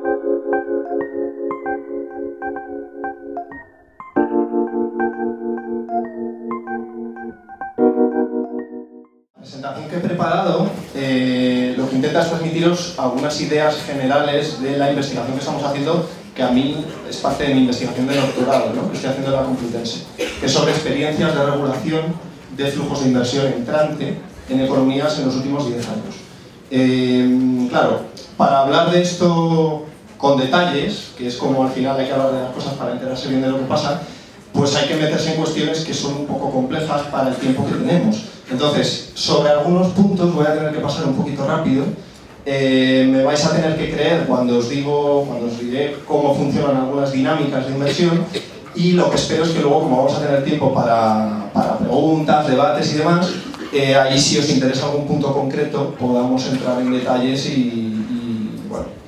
La presentación que he preparado lo que intenta es transmitiros algunas ideas generales de la investigación que estamos haciendo, que a mí es parte de mi investigación de doctorado, ¿no?, que estoy haciendo en la Complutense, que es sobre experiencias de regulación de flujos de inversión entrante en economías en los últimos 10 años. Claro, para hablar de esto con detalles, que es como al final hay que hablar de las cosas para enterarse bien de lo que pasa, pues hay que meterse en cuestiones que son un poco complejas para el tiempo que tenemos. Entonces, sobre algunos puntos voy a tener que pasar un poquito rápido. Me vais a tener que creer cuando os diré cómo funcionan algunas dinámicas de inversión, y lo que espero es que luego, como vamos a tener tiempo para preguntas, debates y demás, ahí si os interesa algún punto concreto podamos entrar en detalles y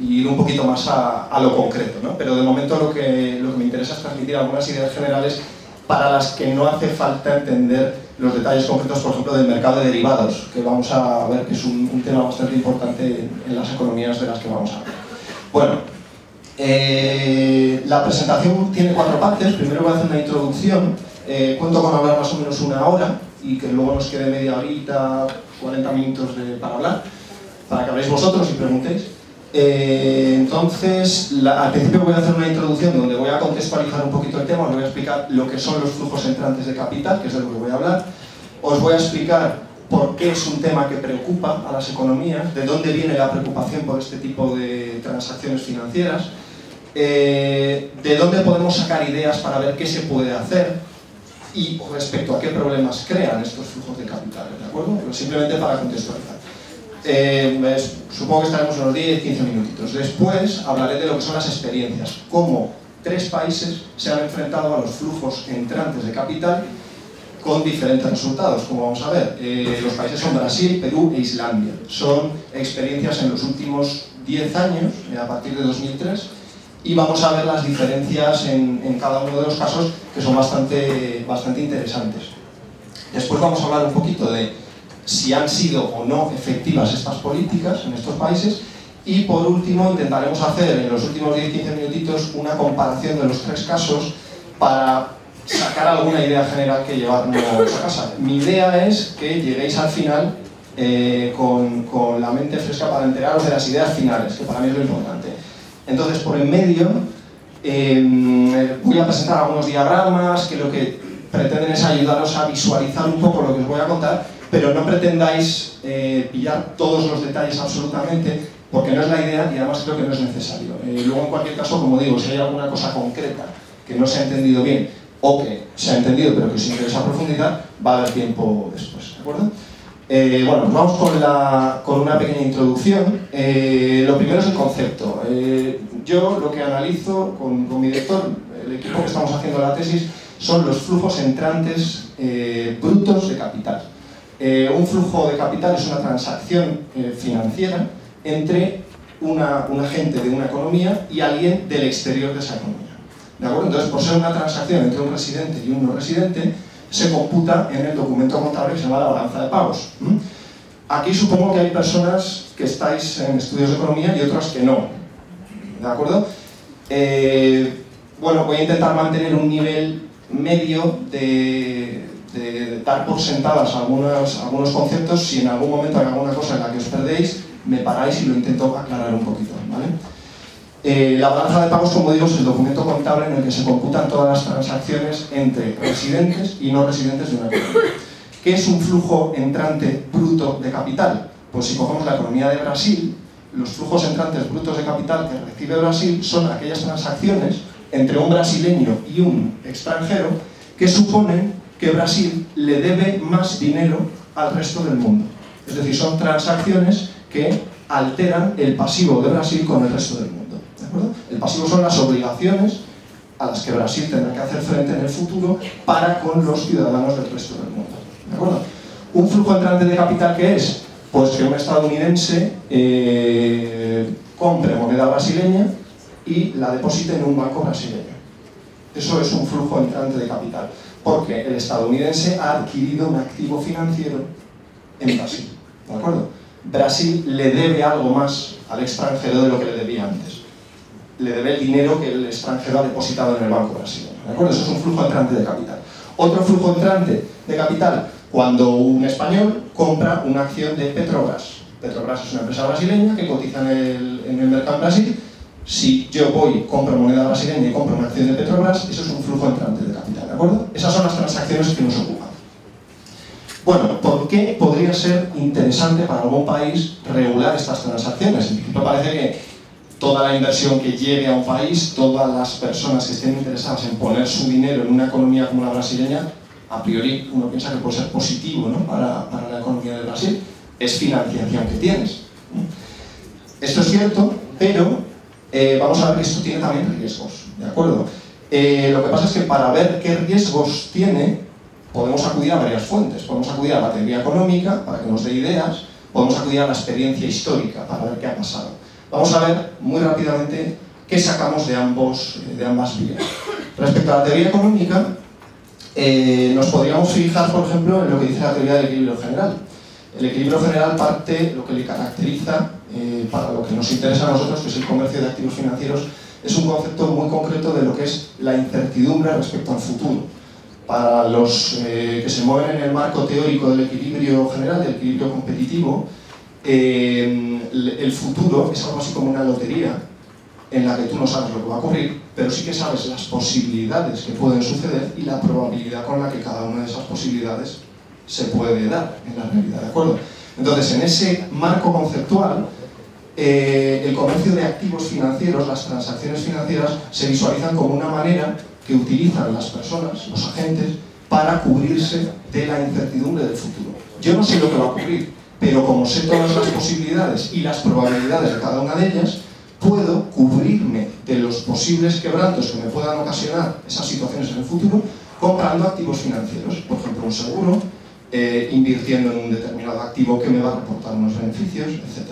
ir un poquito más a lo concreto, ¿no? Pero de momento lo que me interesa es transmitir algunas ideas generales para las que no hace falta entender los detalles concretos, por ejemplo, del mercado de derivados, que vamos a ver que es un tema bastante importante en las economías de las que vamos a hablar. Bueno, la presentación tiene 4 partes. Primero voy a hacer una introducción, cuento con hablar más o menos 1 hora y que luego nos quede media horita, 40 minutos para hablar, para que habléis vosotros y preguntéis. Entonces, al principio voy a hacer una introducción donde voy a contextualizar un poquito el tema, os voy a explicar lo que son los flujos entrantes de capital, que es de lo que voy a hablar. Os voy a explicar por qué es un tema que preocupa a las economías, de dónde viene la preocupación por este tipo de transacciones financieras, de dónde podemos sacar ideas para ver qué se puede hacer y respecto a qué problemas crean estos flujos de capital, ¿de acuerdo? Pero simplemente para contextualizar. Supongo que estaremos unos 10-15 minutitos. Después hablaré de lo que son las experiencias, cómo 3 países se han enfrentado a los flujos entrantes de capital con diferentes resultados, como vamos a ver. Los países son Brasil, Perú e Islandia. Son experiencias en los últimos 10 años, a partir de 2003, y vamos a ver las diferencias en cada uno de los casos, que son bastante interesantes. Después vamos a hablar un poquito de si han sido o no efectivas estas políticas en estos países, y por último intentaremos hacer en los últimos 10-15 minutitos una comparación de los 3 casos para sacar alguna idea general que llevarnos a casa. Mi idea es que lleguéis al final con la mente fresca para enteraros de las ideas finales, que para mí es lo importante. Entonces, por en medio voy a presentar algunos diagramas que lo que pretenden es ayudaros a visualizar un poco lo que os voy a contar, pero no pretendáis pillar todos los detalles absolutamente, porque no es la idea y además creo que no es necesario. Luego, en cualquier caso, como digo, si hay alguna cosa concreta que no se ha entendido bien o que se ha entendido pero que os interesa profundizar, va a haber tiempo después, ¿de acuerdo? Bueno, pues vamos con una pequeña introducción. Lo primero es el concepto. Yo lo que analizo con mi director, el equipo que estamos haciendo la tesis, son los flujos entrantes brutos de capital. Un flujo de capital es una transacción financiera entre un agente de una economía y alguien del exterior de esa economía. ¿De acuerdo? Entonces, por ser una transacción entre un residente y un no residente, se computa en el documento contable que se llama la balanza de pagos. Aquí supongo que hay personas que estáis en estudios de economía y otras que no. ¿De acuerdo? Bueno, voy a intentar mantener un nivel medio de dar por sentadas algunos conceptos. Si en algún momento hay alguna cosa en la que os perdéis, me paráis y lo intento aclarar un poquito, ¿vale? La balanza de pagos, como digo, es el documento contable en el que se computan todas las transacciones entre residentes y no residentes de una economía. ¿Qué es un flujo entrante bruto de capital? Pues si cogemos la economía de Brasil, los flujos entrantes brutos de capital que recibe Brasil son aquellas transacciones entre un brasileño y un extranjero que suponen que Brasil le debe más dinero al resto del mundo. Es decir, son transacciones que alteran el pasivo de Brasil con el resto del mundo. ¿De acuerdo? El pasivo son las obligaciones a las que Brasil tendrá que hacer frente en el futuro para con los ciudadanos del resto del mundo. ¿De acuerdo? ¿Un flujo entrante de capital qué es? Pues que un estadounidense compre moneda brasileña y la deposite en un banco brasileño. Eso es un flujo entrante de capital, porque el estadounidense ha adquirido un activo financiero en Brasil. ¿De acuerdo? Brasil le debe algo más al extranjero de lo que le debía antes. le debe el dinero que el extranjero ha depositado en el banco brasileño. ¿De acuerdo? Eso es un flujo entrante de capital. Otro flujo entrante de capital, cuando un español compra una acción de Petrobras. Petrobras es una empresa brasileña que cotiza en el mercado en Brasil. Si yo voy, compro moneda brasileña y compro una acción de Petrobras, eso es un flujo entrante de capital, ¿de acuerdo? Esas son las transacciones que nos ocupan. Bueno, ¿por qué podría ser interesante para algún país regular estas transacciones? En principio parece que toda la inversión que llegue a un país, todas las personas que estén interesadas en poner su dinero en una economía como la brasileña, a priori uno piensa que puede ser positivo, ¿no?, para la economía de Brasil. Es financiación que tienes. Esto es cierto, pero vamos a ver que esto tiene también riesgos, ¿de acuerdo? Lo que pasa es que para ver qué riesgos tiene, podemos acudir a varias fuentes. Podemos acudir a la teoría económica para que nos dé ideas, podemos acudir a la experiencia histórica para ver qué ha pasado. Vamos a ver muy rápidamente qué sacamos de ambas vías. Respecto a la teoría económica, nos podríamos fijar, por ejemplo, en lo que dice la teoría del equilibrio general. El equilibrio general parte, lo que le caracteriza, para lo que nos interesa a nosotros, que es el comercio de activos financieros, es un concepto muy concreto de lo que es la incertidumbre respecto al futuro. Para los que se mueven en el marco teórico del equilibrio general, del equilibrio competitivo, el futuro es algo así como una lotería en la que tú no sabes lo que va a ocurrir, pero sí que sabes las posibilidades que pueden suceder y la probabilidad con la que cada una de esas posibilidades se puede dar en la realidad, ¿de acuerdo? Entonces, en ese marco conceptual, el comercio de activos financieros, las transacciones financieras, se visualizan como una manera que utilizan las personas, los agentes, para cubrirse de la incertidumbre del futuro. Yo no sé lo que va a ocurrir, pero como sé todas las posibilidades y las probabilidades de cada una de ellas, puedo cubrirme de los posibles quebrantos que me puedan ocasionar esas situaciones en el futuro comprando activos financieros, por ejemplo un seguro, invirtiendo en un determinado activo que me va a reportar unos beneficios, etc.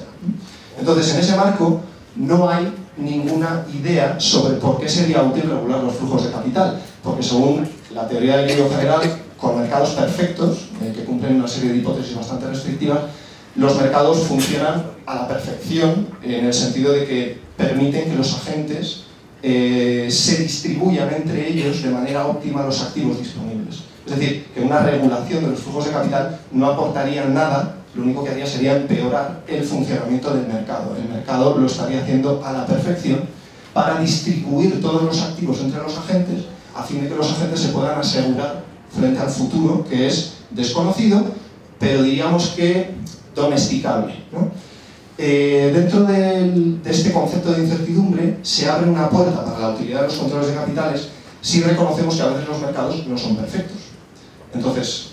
Entonces, en ese marco no hay ninguna idea sobre por qué sería útil regular los flujos de capital, porque según la teoría del equilibrio general, con mercados perfectos, que cumplen una serie de hipótesis bastante restrictivas, los mercados funcionan a la perfección en el sentido de que permiten que los agentes se distribuyan entre ellos de manera óptima los activos disponibles. Es decir, que una regulación de los flujos de capital no aportaría nada, lo único que haría sería empeorar el funcionamiento del mercado. El mercado lo estaría haciendo a la perfección para distribuir todos los activos entre los agentes, a fin de que los agentes se puedan asegurar frente al futuro, que es desconocido, pero diríamos que domesticable, ¿no? Dentro de este concepto de incertidumbre se abre una puerta para la utilidad de los controles de capitales si reconocemos que a veces los mercados no son perfectos. Entonces,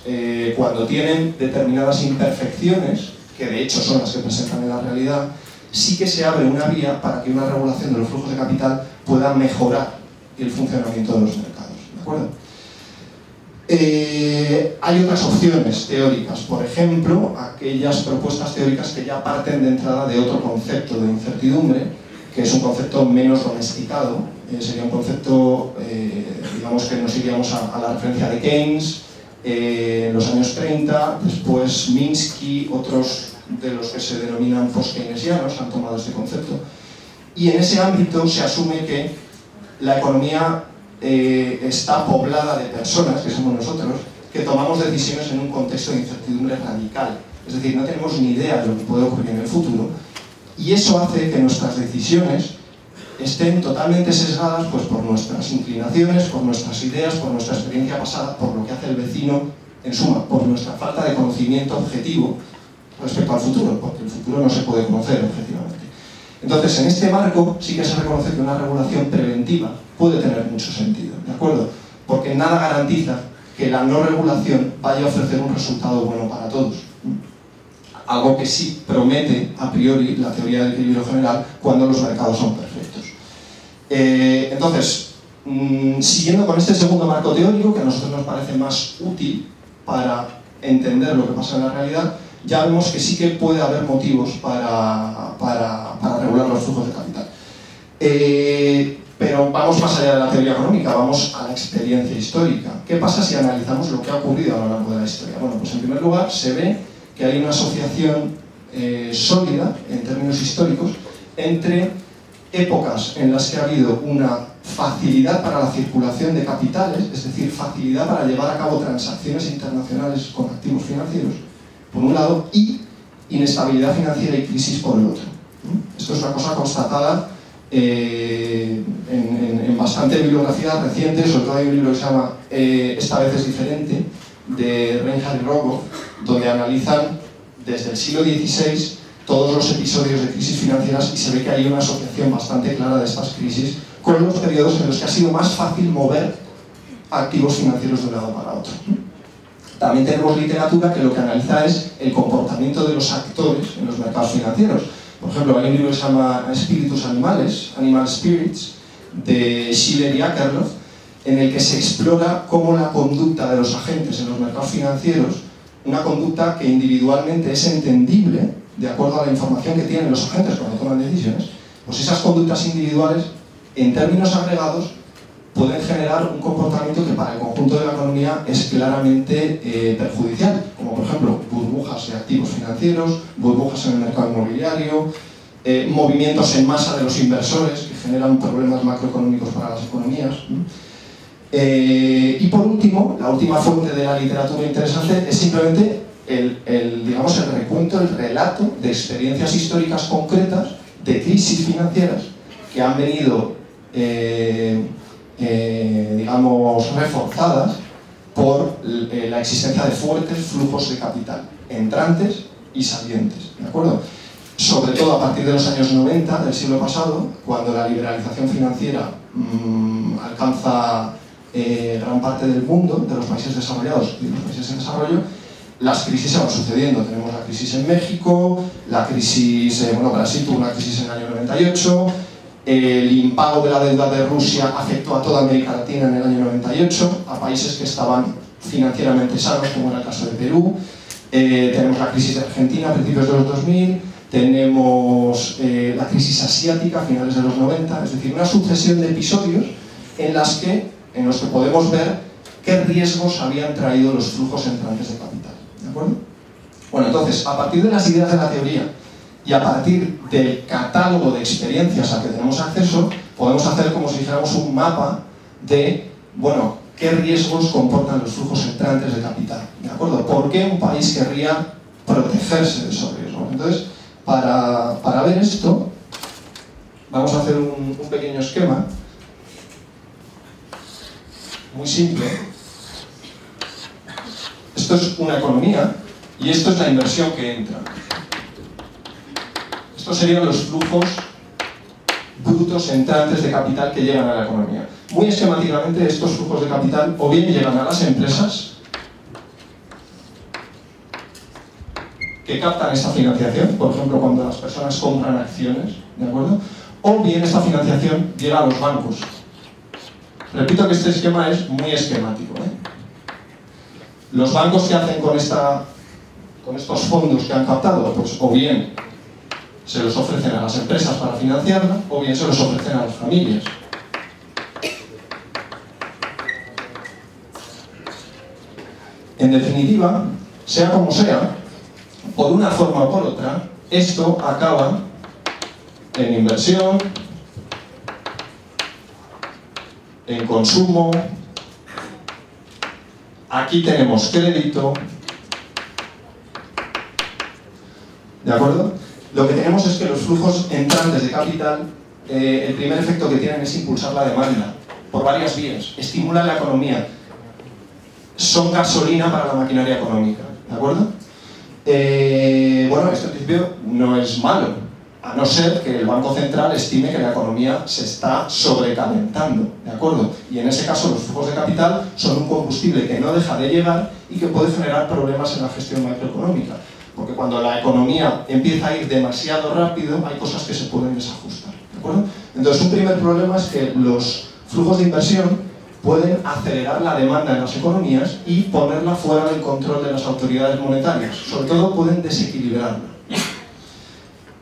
cuando tienen determinadas imperfecciones, que de hecho son las que presentan en la realidad, sí que se abre una vía para que una regulación de los flujos de capital pueda mejorar el funcionamiento de los mercados, ¿de acuerdo? Hay otras opciones teóricas, por ejemplo, aquellas propuestas teóricas que ya parten de entrada de otro concepto de incertidumbre, que es un concepto menos domesticado, sería un concepto, digamos que nos iríamos a la referencia de Keynes, en los años 30, después Minsky, otros de los que se denominan post-keynesianos han tomado este concepto, y en ese ámbito se asume que la economía está poblada de personas, que somos nosotros, que tomamos decisiones en un contexto de incertidumbre radical, es decir, no tenemos ni idea de lo que puede ocurrir en el futuro, y eso hace que nuestras decisiones estén totalmente sesgadas pues, por nuestras inclinaciones, por nuestras ideas, por nuestra experiencia pasada, por lo que hace el vecino, en suma, por nuestra falta de conocimiento objetivo respecto al futuro, porque el futuro no se puede conocer objetivamente. Entonces, en este marco sí que se reconoce que una regulación preventiva puede tener mucho sentido, ¿de acuerdo? Porque nada garantiza que la no regulación vaya a ofrecer un resultado bueno para todos. Algo que sí promete a priori la teoría del equilibrio general cuando los mercados son perfectos. Entonces, siguiendo con este segundo marco teórico, que a nosotros nos parece más útil para entender lo que pasa en la realidad, ya vemos que sí que puede haber motivos para regular los flujos de capital. Pero vamos más allá de la teoría económica, vamos a la experiencia histórica. ¿Qué pasa si analizamos lo que ha ocurrido a lo largo de la historia? Bueno, pues en primer lugar se ve que hay una asociación sólida, en términos históricos, entre épocas en las que ha habido una facilidad para la circulación de capitales, es decir, facilidad para llevar a cabo transacciones internacionales con activos financieros, por un lado, y inestabilidad financiera y crisis por el otro. Esto es una cosa constatada en bastante bibliografía reciente, sobre todo hay un libro que se llama Esta vez es diferente, de Reinhard y Rogoff, donde analizan desde el siglo XVI todos los episodios de crisis financieras y se ve que hay una asociación bastante clara de estas crisis con los periodos en los que ha sido más fácil mover activos financieros de un lado para otro. También tenemos literatura que lo que analiza es el comportamiento de los actores en los mercados financieros. Por ejemplo, hay un libro que se llama Espíritus Animales, Animal Spirits, de Schiller y Akerlof, en el que se explora cómo la conducta de los agentes en los mercados financieros, una conducta que individualmente es entendible, de acuerdo a la información que tienen los agentes cuando toman decisiones, pues esas conductas individuales, en términos agregados, pueden generar un comportamiento que para el conjunto de la economía es claramente perjudicial, como por ejemplo burbujas de activos financieros, burbujas en el mercado inmobiliario, movimientos en masa de los inversores que generan problemas macroeconómicos para las economías. Y por último, la última fuente de la literatura interesante es simplemente digamos, el recuento, el relato de experiencias históricas concretas de crisis financieras que han venido digamos, reforzadas por la existencia de fuertes flujos de capital, entrantes y salientes, ¿de acuerdo? Sobre todo a partir de los años 90 del siglo pasado, cuando la liberalización financiera alcanza gran parte del mundo, de los países desarrollados y de los países en desarrollo, las crisis se van sucediendo. Tenemos la crisis en México, la crisis, bueno, Brasil tuvo una crisis en el año 98, el impago de la deuda de Rusia afectó a toda América Latina en el año 98, a países que estaban financieramente sanos, como era el caso de Perú. Tenemos la crisis de Argentina a principios de los 2000, tenemos la crisis asiática a finales de los 90, es decir, una sucesión de episodios en los que podemos ver qué riesgos habían traído los flujos entrantes de capital. ¿De acuerdo? Bueno, entonces, a partir de las ideas de la teoría y a partir del catálogo de experiencias al que tenemos acceso, podemos hacer como si dijéramos un mapa de, bueno, qué riesgos comportan los flujos entrantes de capital. ¿De acuerdo? ¿Por qué un país querría protegerse de esos riesgos? Entonces, para ver esto, vamos a hacer un pequeño esquema muy simple. Esto es una economía y esto es la inversión que entra. Estos serían los flujos brutos entrantes de capital que llegan a la economía. Muy esquemáticamente, estos flujos de capital o bien llegan a las empresas que captan esta financiación, por ejemplo, cuando las personas compran acciones, ¿de acuerdo? O bien esta financiación llega a los bancos. Repito que este esquema es muy esquemático, ¿eh? Los bancos, ¿qué hacen con estos fondos que han captado? Pues o bien se los ofrecen a las empresas para financiarla, o bien se los ofrecen a las familias. En definitiva, sea como sea, por una forma o por otra, esto acaba en inversión, en consumo, aquí tenemos crédito, ¿de acuerdo? Lo que tenemos es que los flujos entrantes de capital, el primer efecto que tienen es impulsar la demanda, por varias vías, estimulan la economía, son gasolina para la maquinaria económica, ¿de acuerdo? Bueno, esto en principio no es malo, a no ser que el Banco Central estime que la economía se está sobrecalentando, ¿de acuerdo? Y en ese caso los flujos de capital son un combustible que no deja de llegar y que puede generar problemas en la gestión macroeconómica, porque cuando la economía empieza a ir demasiado rápido hay cosas que se pueden desajustar, ¿de acuerdo? Entonces un primer problema es que los flujos de inversión pueden acelerar la demanda en las economías y ponerla fuera del control de las autoridades monetarias. Sobre todo pueden desequilibrarla.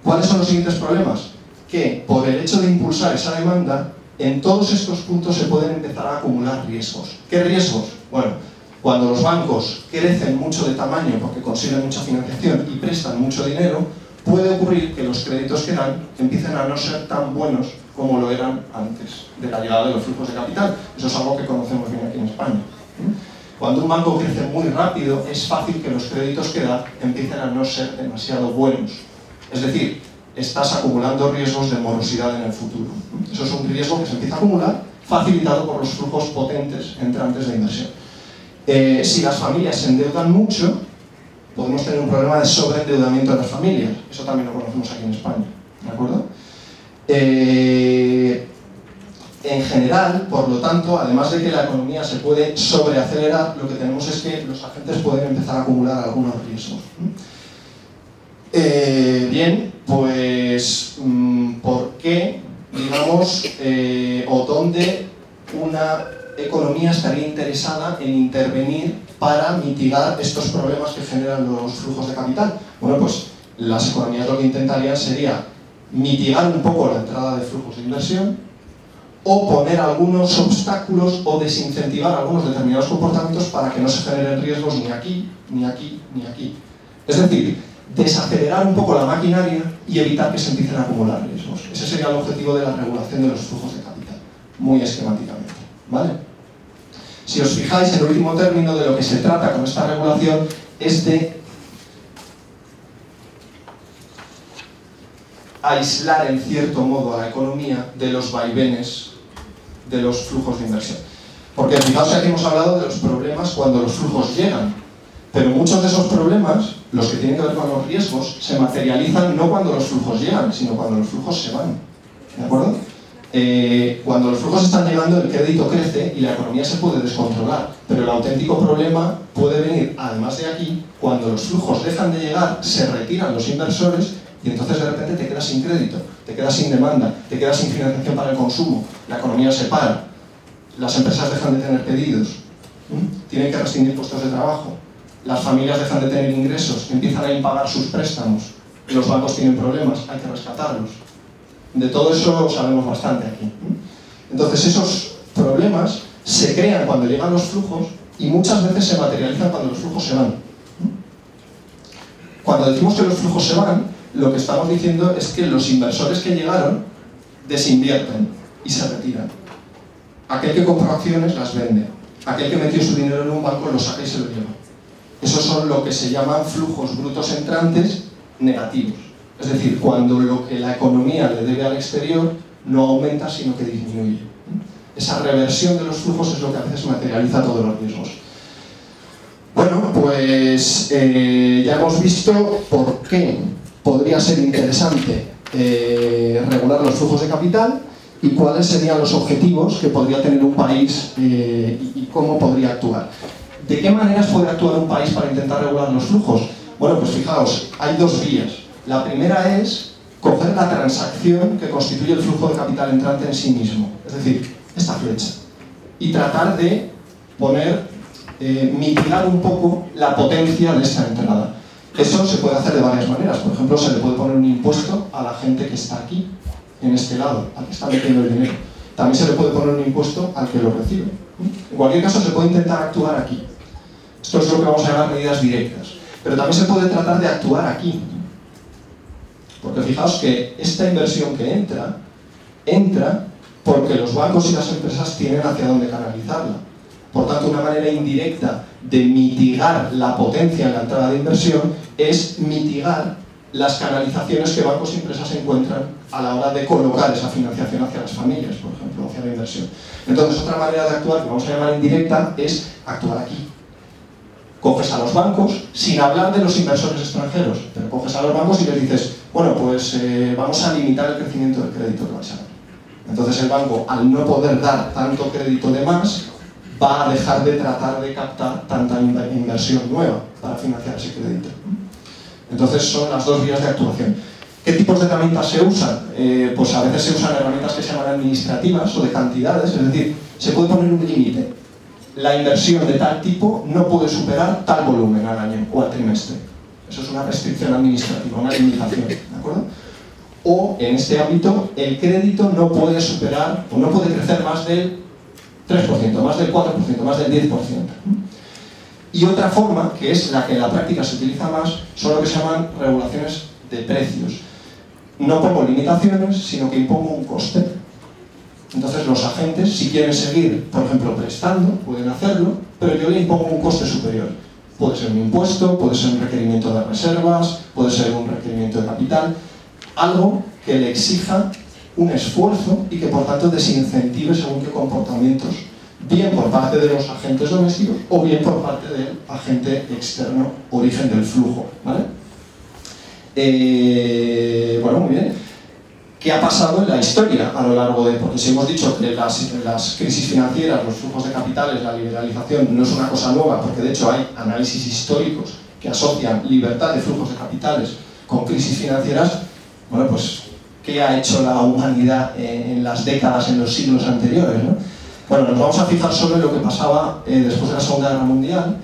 ¿Cuáles son los siguientes problemas? Que por el hecho de impulsar esa demanda, en todos estos puntos se pueden empezar a acumular riesgos. ¿Qué riesgos? Bueno, cuando los bancos crecen mucho de tamaño porque consiguen mucha financiación y prestan mucho dinero, puede ocurrir que los créditos que dan empiecen a no ser tan buenos como lo eran antes de la llegada de los flujos de capital. Eso es algo que conocemos bien aquí en España. Cuando un banco crece muy rápido, es fácil que los créditos que da empiecen a no ser demasiado buenos. Es decir, estás acumulando riesgos de morosidad en el futuro. Eso es un riesgo que se empieza a acumular, facilitado por los flujos potentes entrantes de inversión. Si las familias se endeudan mucho, podemos tener un problema de sobreendeudamiento de las familias. Eso también lo conocemos aquí en España. ¿De acuerdo? En general, por lo tanto, además de que la economía se puede sobreacelerar, lo que tenemos es que los agentes pueden empezar a acumular algunos riesgos. Bien, pues, ¿por qué, digamos, o dónde una economía estaría interesada en intervenir para mitigar estos problemas que generan los flujos de capital? Bueno, pues las economías lo que intentarían sería mitigar un poco la entrada de flujos de inversión o poner algunos obstáculos o desincentivar algunos determinados comportamientos para que no se generen riesgos ni aquí, ni aquí, ni aquí. Es decir, desacelerar un poco la maquinaria y evitar que se empiecen a acumular riesgos. Ese sería el objetivo de la regulación de los flujos de capital, muy esquemáticamente, ¿vale? Si os fijáis, el último término de lo que se trata con esta regulación es de aislar en cierto modo a la economía de los vaivenes de los flujos de inversión. Porque fijaos que aquí hemos hablado de los problemas cuando los flujos llegan, pero muchos de esos problemas, los que tienen que ver con los riesgos, se materializan no cuando los flujos llegan, sino cuando los flujos se van. ¿De acuerdo? Cuando los flujos están llegando, el crédito crece y la economía se puede descontrolar, pero el auténtico problema puede venir, además de aquí, cuando los flujos dejan de llegar, se retiran los inversores y entonces de repente te quedas sin crédito, te quedas sin demanda, te quedas sin financiación para el consumo, la economía se para, las empresas dejan de tener pedidos, tienen que rescindir puestos de trabajo, las familias dejan de tener ingresos, empiezan a impagar sus préstamos, los bancos tienen problemas, hay que rescatarlos. De todo eso sabemos bastante aquí. Entonces esos problemas se crean cuando llegan los flujos y muchas veces se materializan cuando los flujos se van. Cuando decimos que los flujos se van, lo que estamos diciendo es que los inversores que llegaron desinvierten y se retiran. Aquel que compró acciones las vende. Aquel que metió su dinero en un banco lo saca y se lo lleva. Esos son lo que se llaman flujos brutos entrantes negativos. Es decir, cuando lo que la economía le debe al exterior no aumenta, sino que disminuye. Esa reversión de los flujos es lo que a veces materializa todos los riesgos. Bueno, pues ya hemos visto por qué podría ser interesante regular los flujos de capital y cuáles serían los objetivos que podría tener un país y cómo podría actuar. ¿De qué maneras puede actuar un país para intentar regular los flujos? Bueno, pues fijaos, hay dos vías. La primera es coger la transacción que constituye el flujo de capital entrante en sí mismo, es decir, esta flecha, y tratar de mitigar un poco la potencia de esta entrada. Eso se puede hacer de varias maneras. Por ejemplo, se le puede poner un impuesto a la gente que está aquí, en este lado, al que está metiendo el dinero. También se le puede poner un impuesto al que lo recibe. En cualquier caso, se puede intentar actuar aquí. Esto es lo que vamos a llamar medidas directas. Pero también se puede tratar de actuar aquí. Porque fijaos que esta inversión que entra porque los bancos y las empresas tienen hacia dónde canalizarla. Por tanto, una manera indirecta de mitigar la potencia en la entrada de inversión es mitigar las canalizaciones que bancos y empresas encuentran a la hora de colocar esa financiación hacia las familias, por ejemplo, hacia la inversión. Entonces, otra manera de actuar, que vamos a llamar indirecta, es actuar aquí. Coges a los bancos, sin hablar de los inversores extranjeros, pero coges a los bancos y les dices, bueno, pues vamos a limitar el crecimiento del crédito que vais a dar. Entonces el banco, al no poder dar tanto crédito de más, va a dejar de tratar de captar tanta inversión nueva para financiar ese crédito. Entonces son las dos vías de actuación. ¿Qué tipos de herramientas se usan? Pues a veces se usan herramientas que se llaman administrativas o de cantidades, es decir, se puede poner un límite. La inversión de tal tipo no puede superar tal volumen al año o al trimestre. Eso es una restricción administrativa, una limitación, ¿de acuerdo? O, en este ámbito, el crédito no puede superar o no puede crecer más del 3%, más del 4%, más del 10%. Y otra forma, que es la que en la práctica se utiliza más, son lo que se llaman regulaciones de precios. No pongo limitaciones, sino que impongo un coste. Entonces los agentes, si quieren seguir, por ejemplo, prestando, pueden hacerlo, pero yo le impongo un coste superior. Puede ser un impuesto, puede ser un requerimiento de reservas, puede ser un requerimiento de capital, algo que le exija un esfuerzo y que por tanto desincentive según qué comportamientos, bien por parte de los agentes domésticos o bien por parte del agente externo, origen del flujo, ¿vale? Bueno, muy bien. ¿Qué ha pasado en la historia a lo largo de...? Porque si hemos dicho que las crisis financieras, los flujos de capitales, la liberalización no es una cosa nueva, porque de hecho hay análisis históricos que asocian libertad de flujos de capitales con crisis financieras, bueno, pues, ¿qué ha hecho la humanidad en las décadas, en los siglos anteriores, ¿no? Bueno, nos vamos a fijar solo en lo que pasaba después de la Segunda Guerra Mundial,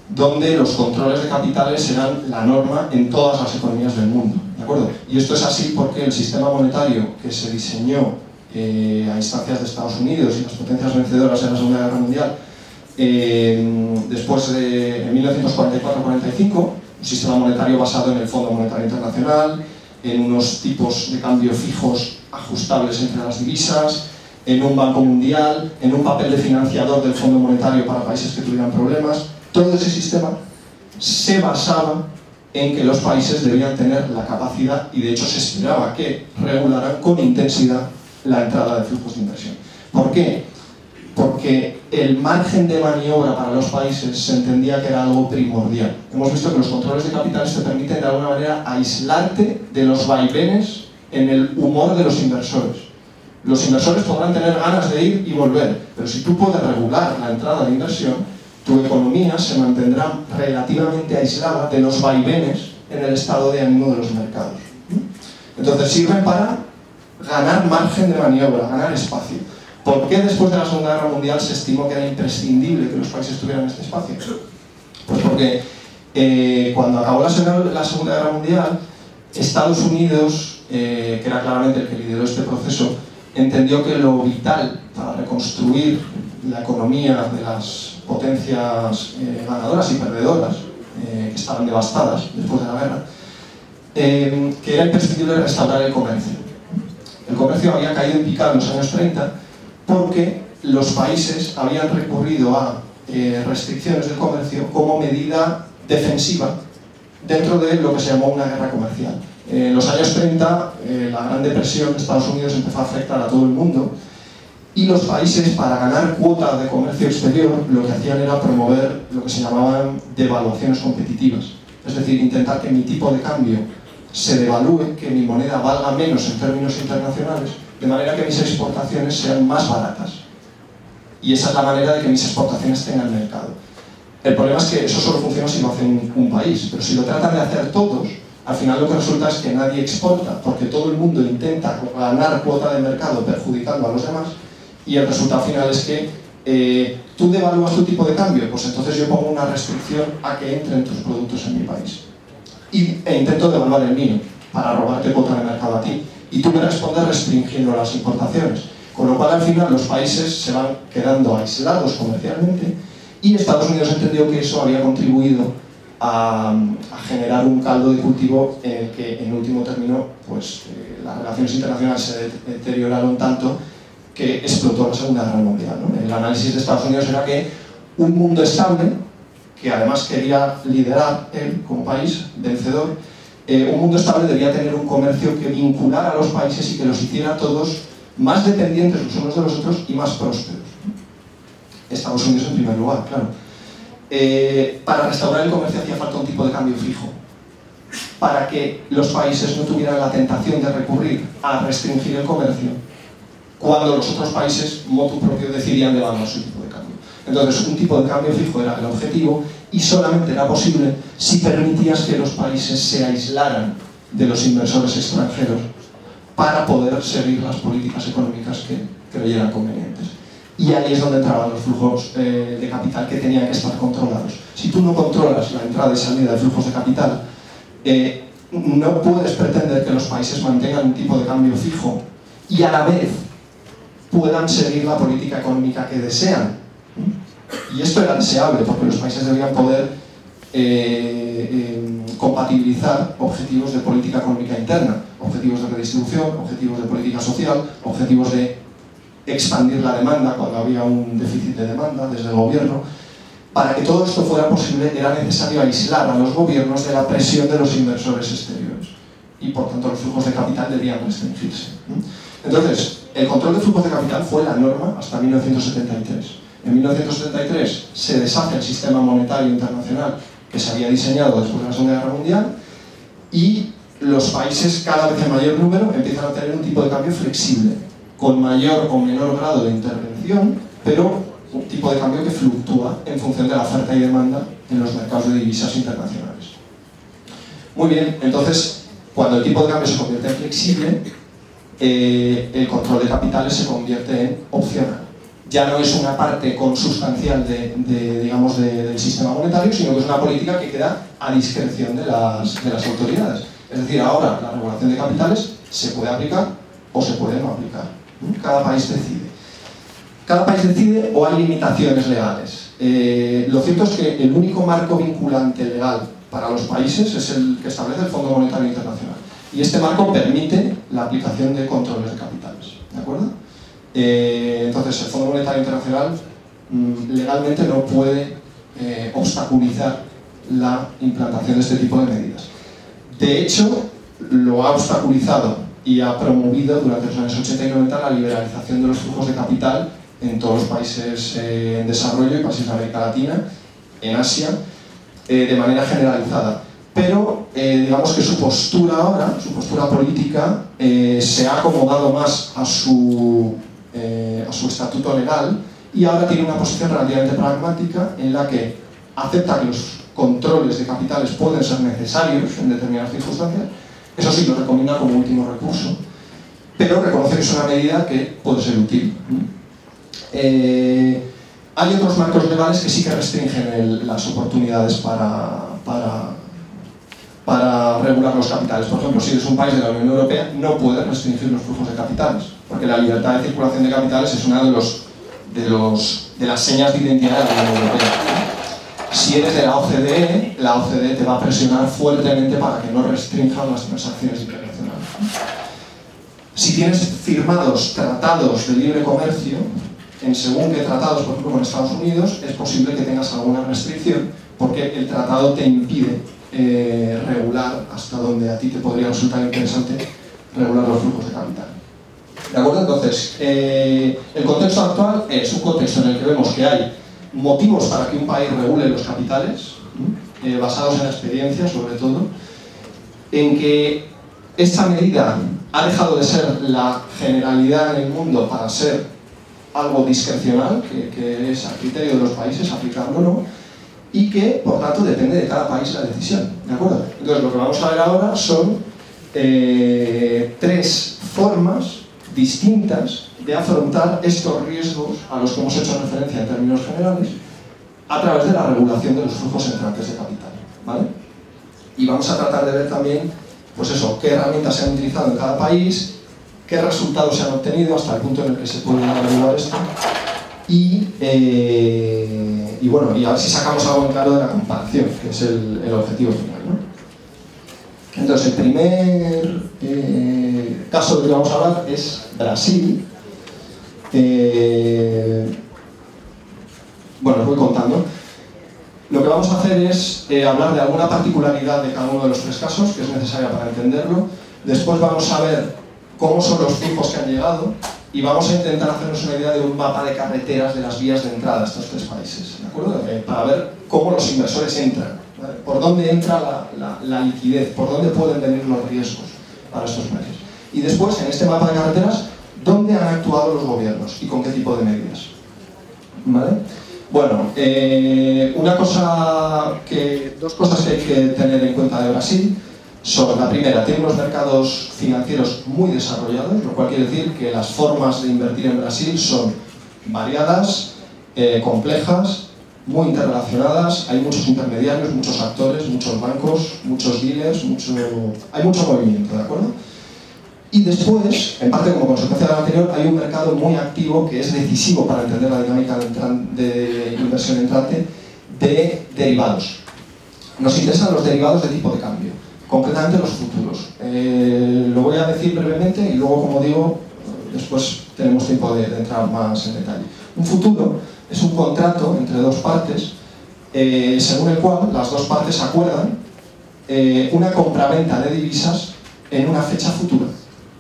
donde los controles de capitales eran la norma en todas las economías del mundo, ¿de acuerdo? Y esto es así porque el sistema monetario que se diseñó a instancias de Estados Unidos y las potencias vencedoras en la Segunda Guerra Mundial, después de 1944-45, un sistema monetario basado en el Fondo Monetario Internacional, en unos tipos de cambio fijos ajustables entre las divisas, en un banco mundial, en un papel de financiador del Fondo Monetario para países que tuvieran problemas. Todo ese sistema se basaba en que los países debían tener la capacidad, y de hecho se esperaba que regularan con intensidad la entrada de flujos de inversión. ¿Por qué? Porque el margen de maniobra para los países se entendía que era algo primordial. Hemos visto que los controles de capitales te permiten de alguna manera aislarte de los vaivenes en el humor de los inversores. Los inversores podrán tener ganas de ir y volver, pero si tú puedes regular la entrada de inversión, tu economía se mantendrá relativamente aislada de los vaivenes en el estado de ánimo de los mercados. Entonces sirven para ganar margen de maniobra, ganar espacio. ¿Por qué después de la Segunda Guerra Mundial se estimó que era imprescindible que los países tuvieran este espacio? Pues porque cuando acabó la Segunda Guerra Mundial, Estados Unidos, que era claramente el que lideró este proceso, entendió que lo vital para reconstruir la economía de las potencias ganadoras y perdedoras, que estaban devastadas después de la guerra, que era imprescindible restaurar el comercio. El comercio había caído en picado en los años 30 porque los países habían recurrido a restricciones del comercio como medida defensiva dentro de lo que se llamó una guerra comercial. En los años 30, la Gran Depresión de Estados Unidos empezó a afectar a todo el mundo y los países, para ganar cuotas de comercio exterior, lo que hacían era promover lo que se llamaban devaluaciones competitivas. Es decir, intentar que mi tipo de cambio se devalúe, que mi moneda valga menos en términos internacionales, de manera que mis exportaciones sean más baratas. Y esa es la manera de que mis exportaciones tengan mercado. El problema es que eso solo funciona si lo hace un país, pero si lo tratan de hacer todos, al final lo que resulta es que nadie exporta, porque todo el mundo intenta ganar cuota de mercado perjudicando a los demás, y el resultado final es que tú devalúas tu tipo de cambio, pues entonces yo pongo una restricción a que entren tus productos en mi país. E intento devaluar el mío, para robarte cuota de mercado a ti. Y tú me respondes restringiendo las importaciones. Con lo cual al final los países se van quedando aislados comercialmente, y Estados Unidos entendió que eso había contribuido a generar un caldo de cultivo en el que, en último término, pues, las relaciones internacionales se deterioraron tanto que explotó la Segunda Guerra Mundial, ¿no? El análisis de Estados Unidos era que un mundo estable, que además quería liderar él como país vencedor, un mundo estable debía tener un comercio que vinculara a los países y que los hiciera todos más dependientes los unos de los otros y más prósperos. Estados Unidos en primer lugar, claro. Para restaurar el comercio hacía falta un tipo de cambio fijo, para que los países no tuvieran la tentación de recurrir a restringir el comercio cuando los otros países, motu propio, decidían devaluar su tipo de cambio. Entonces, un tipo de cambio fijo era el objetivo, y solamente era posible si permitías que los países se aislaran de los inversores extranjeros para poder seguir las políticas económicas que creyeran convenientes. Y ahí es donde entraban los flujos de capital que tenían que estar controlados. Si tú no controlas la entrada y salida de flujos de capital, no puedes pretender que los países mantengan un tipo de cambio fijo y a la vez puedan seguir la política económica que desean. Y esto era deseable porque los países debían poder compatibilizar objetivos de política económica interna, objetivos de redistribución, objetivos de política social, objetivos de expandir la demanda cuando había un déficit de demanda desde el gobierno. Para que todo esto fuera posible era necesario aislar a los gobiernos de la presión de los inversores exteriores y por tanto los flujos de capital debían restringirse. Entonces, el control de flujos de capital fue la norma hasta 1973. En 1973 se deshace el sistema monetario internacional que se había diseñado después de la Segunda Guerra Mundial y los países, cada vez en mayor número, empiezan a tener un tipo de cambio flexible, con mayor o menor grado de intervención, pero un tipo de cambio que fluctúa en función de la oferta y demanda en los mercados de divisas internacionales. Muy bien, entonces, cuando el tipo de cambio se convierte en flexible, el control de capitales se convierte en opcional. Ya no es una parte consustancial del sistema monetario, sino que es una política que queda a discreción de las autoridades. Es decir, ahora la regulación de capitales se puede aplicar o se puede no aplicar. Cada país decide. Cada país decide o hay limitaciones legales. Lo cierto es que el único marco vinculante legal para los países es el que establece el Fondo Monetario Internacional. Y este marco permite la aplicación de controles de capitales. ¿De acuerdo? Entonces, el Fondo Monetario Internacional legalmente no puede obstaculizar la implantación de este tipo de medidas. De hecho, lo ha obstaculizado y ha promovido durante los años 80 y 90 la liberalización de los flujos de capital en todos los países en desarrollo y países de América Latina, en Asia, de manera generalizada. Pero digamos que su postura ahora, su postura política, se ha acomodado más a su estatuto legal y ahora tiene una posición relativamente pragmática en la que acepta que los controles de capitales pueden ser necesarios en determinadas circunstancias, eso sí lo recomienda como último recurso, pero reconoce que es una medida que puede ser útil. Hay otros marcos legales que sí que restringen las oportunidades para regular los capitales. Por ejemplo, si eres un país de la Unión Europea, no puedes restringir los flujos de capitales, porque la libertad de circulación de capitales es una de las señas de identidad de la Unión Europea. Si eres de la OCDE te va a presionar fuertemente para que no restrinjan las transacciones internacionales. Si tienes firmados tratados de libre comercio, en según qué tratados, por ejemplo con Estados Unidos, es posible que tengas alguna restricción, porque el tratado te impide regular hasta donde a ti te podría resultar interesante regular los flujos de capital. ¿De acuerdo? Entonces, el contexto actual es un contexto en el que vemos que hay motivos para que un país regule los capitales, basados en la experiencia sobre todo, en que esta medida ha dejado de ser la generalidad en el mundo para ser algo discrecional, que es a criterio de los países aplicarlo o no, y que, por tanto, depende de cada país la decisión. ¿De acuerdo? Entonces, lo que vamos a ver ahora son tres formas distintas de afrontar estos riesgos a los que hemos hecho referencia en términos generales a través de la regulación de los flujos entrantes de capital. ¿Vale? Y vamos a tratar de ver también, pues eso, qué herramientas se han utilizado en cada país, qué resultados se han obtenido hasta el punto en el que se puede regular esto y bueno, y a ver si sacamos algo en claro de la comparación, que es el objetivo final, ¿no? Entonces, el primer caso del que vamos a hablar es Brasil. Bueno, os voy contando. Lo que vamos a hacer es hablar de alguna particularidad de cada uno de los tres casos, que es necesaria para entenderlo. Después vamos a ver cómo son los flujos que han llegado y vamos a intentar hacernos una idea de un mapa de carreteras de las vías de entrada a estos tres países, ¿de acuerdo? Para ver cómo los inversores entran, ¿vale? Por dónde entra la liquidez, por dónde pueden venir los riesgos para estos países. Y después, en este mapa de carreteras, dónde han actuado los gobiernos y con qué tipo de medidas. ¿Vale? Bueno, dos cosas que hay que tener en cuenta de Brasil son, la primera, tiene unos mercados financieros muy desarrollados, lo cual quiere decir que las formas de invertir en Brasil son variadas, complejas, muy interrelacionadas, hay muchos intermediarios, muchos actores, muchos bancos, muchos dealers, hay mucho movimiento, ¿de acuerdo? Y después, en parte como consecuencia de lo anterior, hay un mercado muy activo que es decisivo para entender la dinámica de inversión entrante de derivados. nos interesan los derivados de tipo de cambio, concretamente los futuros. Lo voy a decir brevemente y luego, como digo, después tenemos tiempo de entrar más en detalle. Un futuro es un contrato entre dos partes, según el cual las dos partes acuerdan una compraventa de divisas en una fecha futura.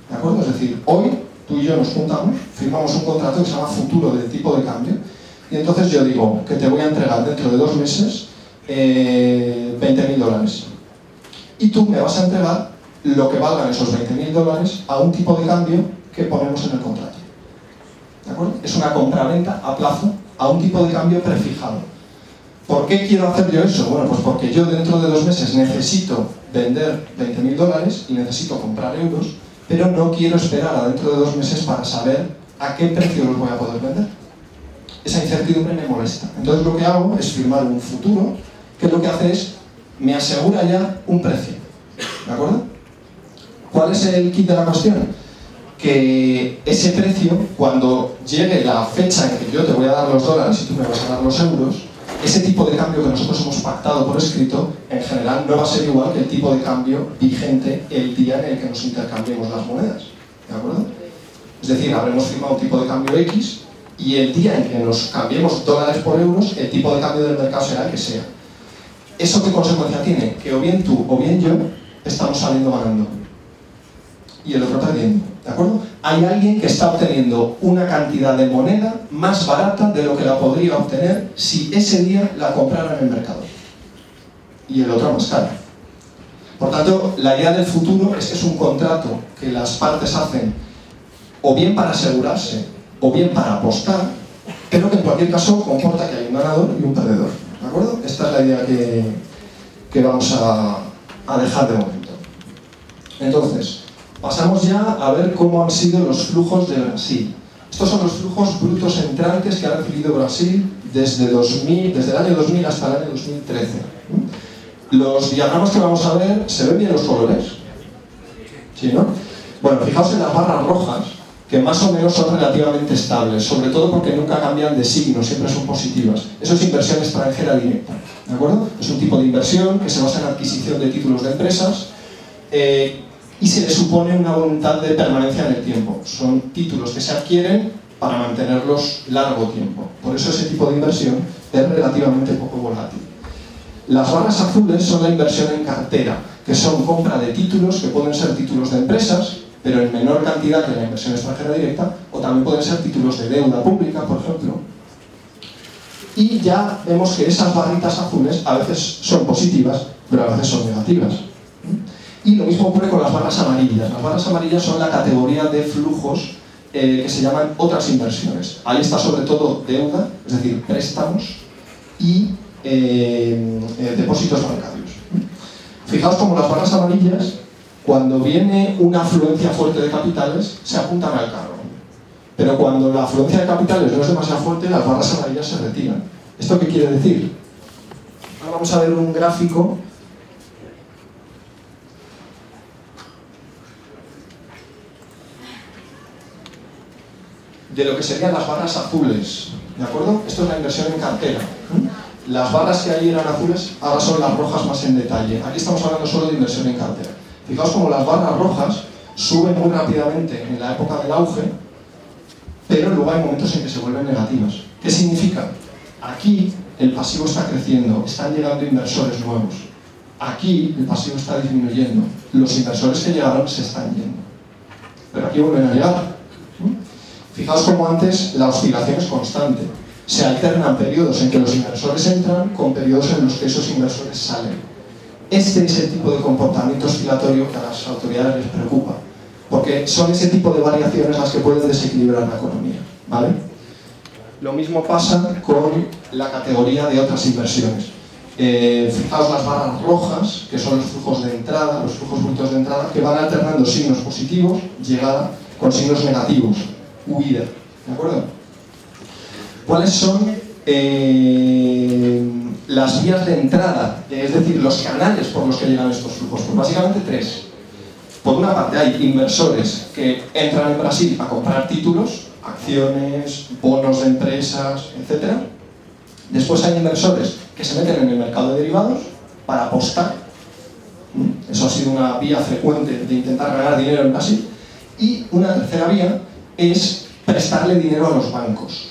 ¿De acuerdo? Es decir, hoy tú y yo nos juntamos, firmamos un contrato que se llama futuro de tipo de cambio, y entonces yo digo que te voy a entregar dentro de 2 meses 20.000 dólares. Y tú me vas a entregar lo que valgan esos 20.000 dólares a un tipo de cambio que ponemos en el contrato. ¿De acuerdo? Es una compraventa a plazo a un tipo de cambio prefijado. ¿Por qué quiero hacer yo eso? Bueno, pues porque yo dentro de 2 meses necesito vender 20.000 dólares y necesito comprar euros, pero no quiero esperar a dentro de 2 meses para saber a qué precio los voy a poder vender. Esa incertidumbre me molesta. Entonces lo que hago es firmar un futuro que lo que hace es, me asegura ya un precio. ¿De acuerdo? ¿Cuál es el kit de la cuestión? Que ese precio, cuando llegue la fecha en que yo te voy a dar los dólares y tú me vas a dar los euros, ese tipo de cambio que nosotros hemos pactado por escrito, en general no va a ser igual que el tipo de cambio vigente el día en el que nos intercambiemos las monedas. ¿De acuerdo? Es decir, habremos firmado un tipo de cambio X y el día en que nos cambiemos dólares por euros, el tipo de cambio del mercado será el que sea. ¿Eso qué consecuencia tiene? Que o bien tú o bien yo estamos saliendo ganando y el otro perdiendo. ¿De acuerdo? Hay alguien que está obteniendo una cantidad de moneda más barata de lo que la podría obtener si ese día la comprara en el mercado. Y el otro más cara. Por tanto, la idea del futuro es que es un contrato que las partes hacen o bien para asegurarse o bien para apostar, pero que en cualquier caso comporta que hay un ganador y un perdedor. ¿De acuerdo? Esta es la idea que vamos a dejar de momento. Entonces, pasamos ya a ver cómo han sido los flujos de Brasil. Estos son los flujos brutos entrantes que ha recibido Brasil desde el año 2000 hasta el año 2013. Los diagramas que vamos a ver, ¿se ven bien los colores? ¿Sí, no? Bueno, fijaos en las barras rojas, que más o menos son relativamente estables, sobre todo porque nunca cambian de signo, siempre son positivas. Eso es inversión extranjera directa, ¿de acuerdo? Es un tipo de inversión que se basa en adquisición de títulos de empresas y se le supone una voluntad de permanencia en el tiempo. Son títulos que se adquieren para mantenerlos largo tiempo. Por eso ese tipo de inversión es relativamente poco volátil. Las barras azules son la inversión en cartera, que son compra de títulos, que pueden ser títulos de empresas, pero en menor cantidad que la inversión extranjera directa, o también pueden ser títulos de deuda pública, por ejemplo. Y ya vemos que esas barritas azules a veces son positivas, pero a veces son negativas. Y lo mismo ocurre con las barras amarillas. Las barras amarillas son la categoría de flujos que se llaman otras inversiones. Ahí está sobre todo deuda, es decir, préstamos y depósitos bancarios. Fijaos como las barras amarillas, cuando viene una afluencia fuerte de capitales, se apuntan al carro. Pero cuando la afluencia de capitales no es demasiado fuerte, las barras amarillas se retiran. ¿Esto qué quiere decir? Ahora vamos a ver un gráfico de lo que serían las barras azules, ¿de acuerdo? Esto es la inversión en cartera. Las barras que ahí eran azules ahora son las rojas más en detalle. Aquí estamos hablando solo de inversión en cartera. Fijaos como las barras rojas suben muy rápidamente en la época del auge, pero luego hay momentos en que se vuelven negativas. ¿Qué significa? Aquí el pasivo está creciendo, están llegando inversores nuevos. Aquí el pasivo está disminuyendo, los inversores que llegaron se están yendo. Pero aquí vuelven a llegar. Fijaos como antes la oscilación es constante. Se alternan periodos en que los inversores entran con periodos en los que esos inversores salen. Este es el tipo de comportamiento oscilatorio que a las autoridades les preocupa, porque son ese tipo de variaciones las que pueden desequilibrar la economía, ¿vale? Lo mismo pasa con la categoría de otras inversiones. Fijaos las barras rojas, que son los flujos de entrada, los flujos brutos de entrada, que van alternando signos positivos, llegada, con signos negativos, huida, ¿de acuerdo? ¿Cuáles son las vías de entrada, es decir, los canales por los que llegan estos flujos? Pues básicamente 3. Por una parte hay inversores que entran en Brasil a comprar títulos, acciones, bonos de empresas, etc. Después hay inversores que se meten en el mercado de derivados para apostar. Eso ha sido una vía frecuente de intentar ganar dinero en Brasil. Y una tercera vía es prestarle dinero a los bancos.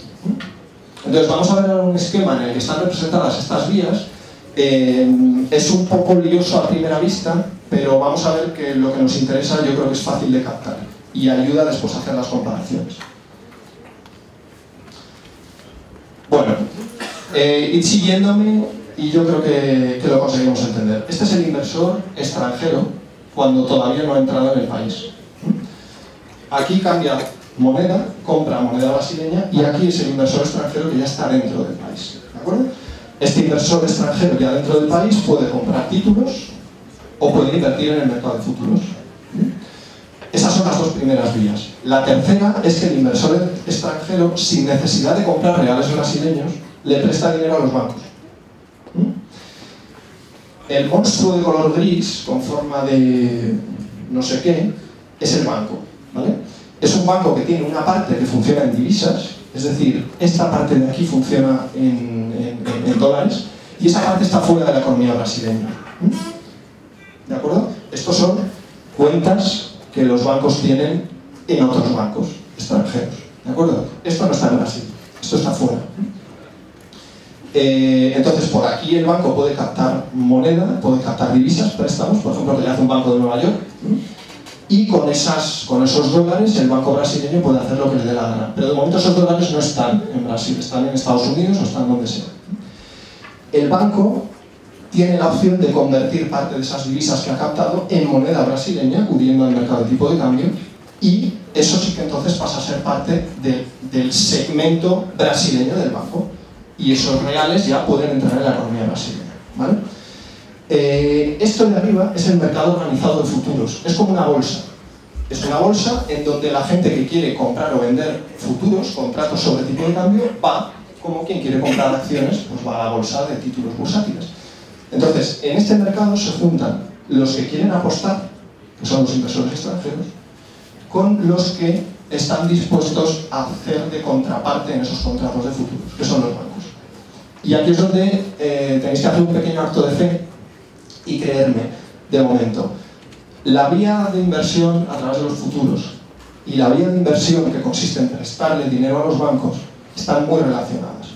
Entonces vamos a ver un esquema en el que están representadas estas vías. Es un poco lioso a primera vista, pero vamos a ver que lo que nos interesa yo creo que es fácil de captar y ayuda después a hacer las comparaciones. Bueno, id siguiéndome y yo creo que lo conseguimos entender. Este es el inversor extranjero cuando todavía no ha entrado en el país. Aquí cambia moneda, compra moneda brasileña, y aquí es el inversor extranjero que ya está dentro del país. ¿De acuerdo? Este inversor extranjero ya dentro del país puede comprar títulos o puede invertir en el mercado de futuros. Esas son las dos primeras vías. La tercera es que el inversor extranjero, sin necesidad de comprar reales brasileños, le presta dinero a los bancos. El monstruo de color gris, con forma de no sé qué, es el banco, ¿vale? Es un banco que tiene una parte que funciona en divisas, es decir, esta parte de aquí funciona en dólares, y esa parte está fuera de la economía brasileña. ¿De acuerdo? Estos son cuentas que los bancos tienen en otros bancos extranjeros. ¿De acuerdo? Esto no está en Brasil, esto está fuera. Entonces, por aquí el banco puede captar moneda, puede captar divisas, préstamos, por ejemplo, que le hace un banco de Nueva York, y con esos dólares el banco brasileño puede hacer lo que le dé la gana. Pero de momento esos dólares no están en Brasil, están en Estados Unidos o están donde sea. El banco tiene la opción de convertir parte de esas divisas que ha captado en moneda brasileña, acudiendo al mercado de tipo de cambio, y eso sí que entonces pasa a ser parte del segmento brasileño del banco. Y esos reales ya pueden entrar en la economía brasileña, ¿vale? Esto de arriba es el mercado organizado de futuros. Es como una bolsa. Es una bolsa en donde la gente que quiere comprar o vender futuros, contratos sobre tipo de cambio, va, como quien quiere comprar acciones, pues va a la bolsa de títulos bursátiles. Entonces, en este mercado se juntan los que quieren apostar, que son los inversores extranjeros, con los que están dispuestos a hacer de contraparte en esos contratos de futuros, que son los bancos. Y aquí es donde tenéis que hacer un pequeño acto de fe y creerme, de momento. La vía de inversión a través de los futuros y la vía de inversión que consiste en prestarle dinero a los bancos están muy relacionadas.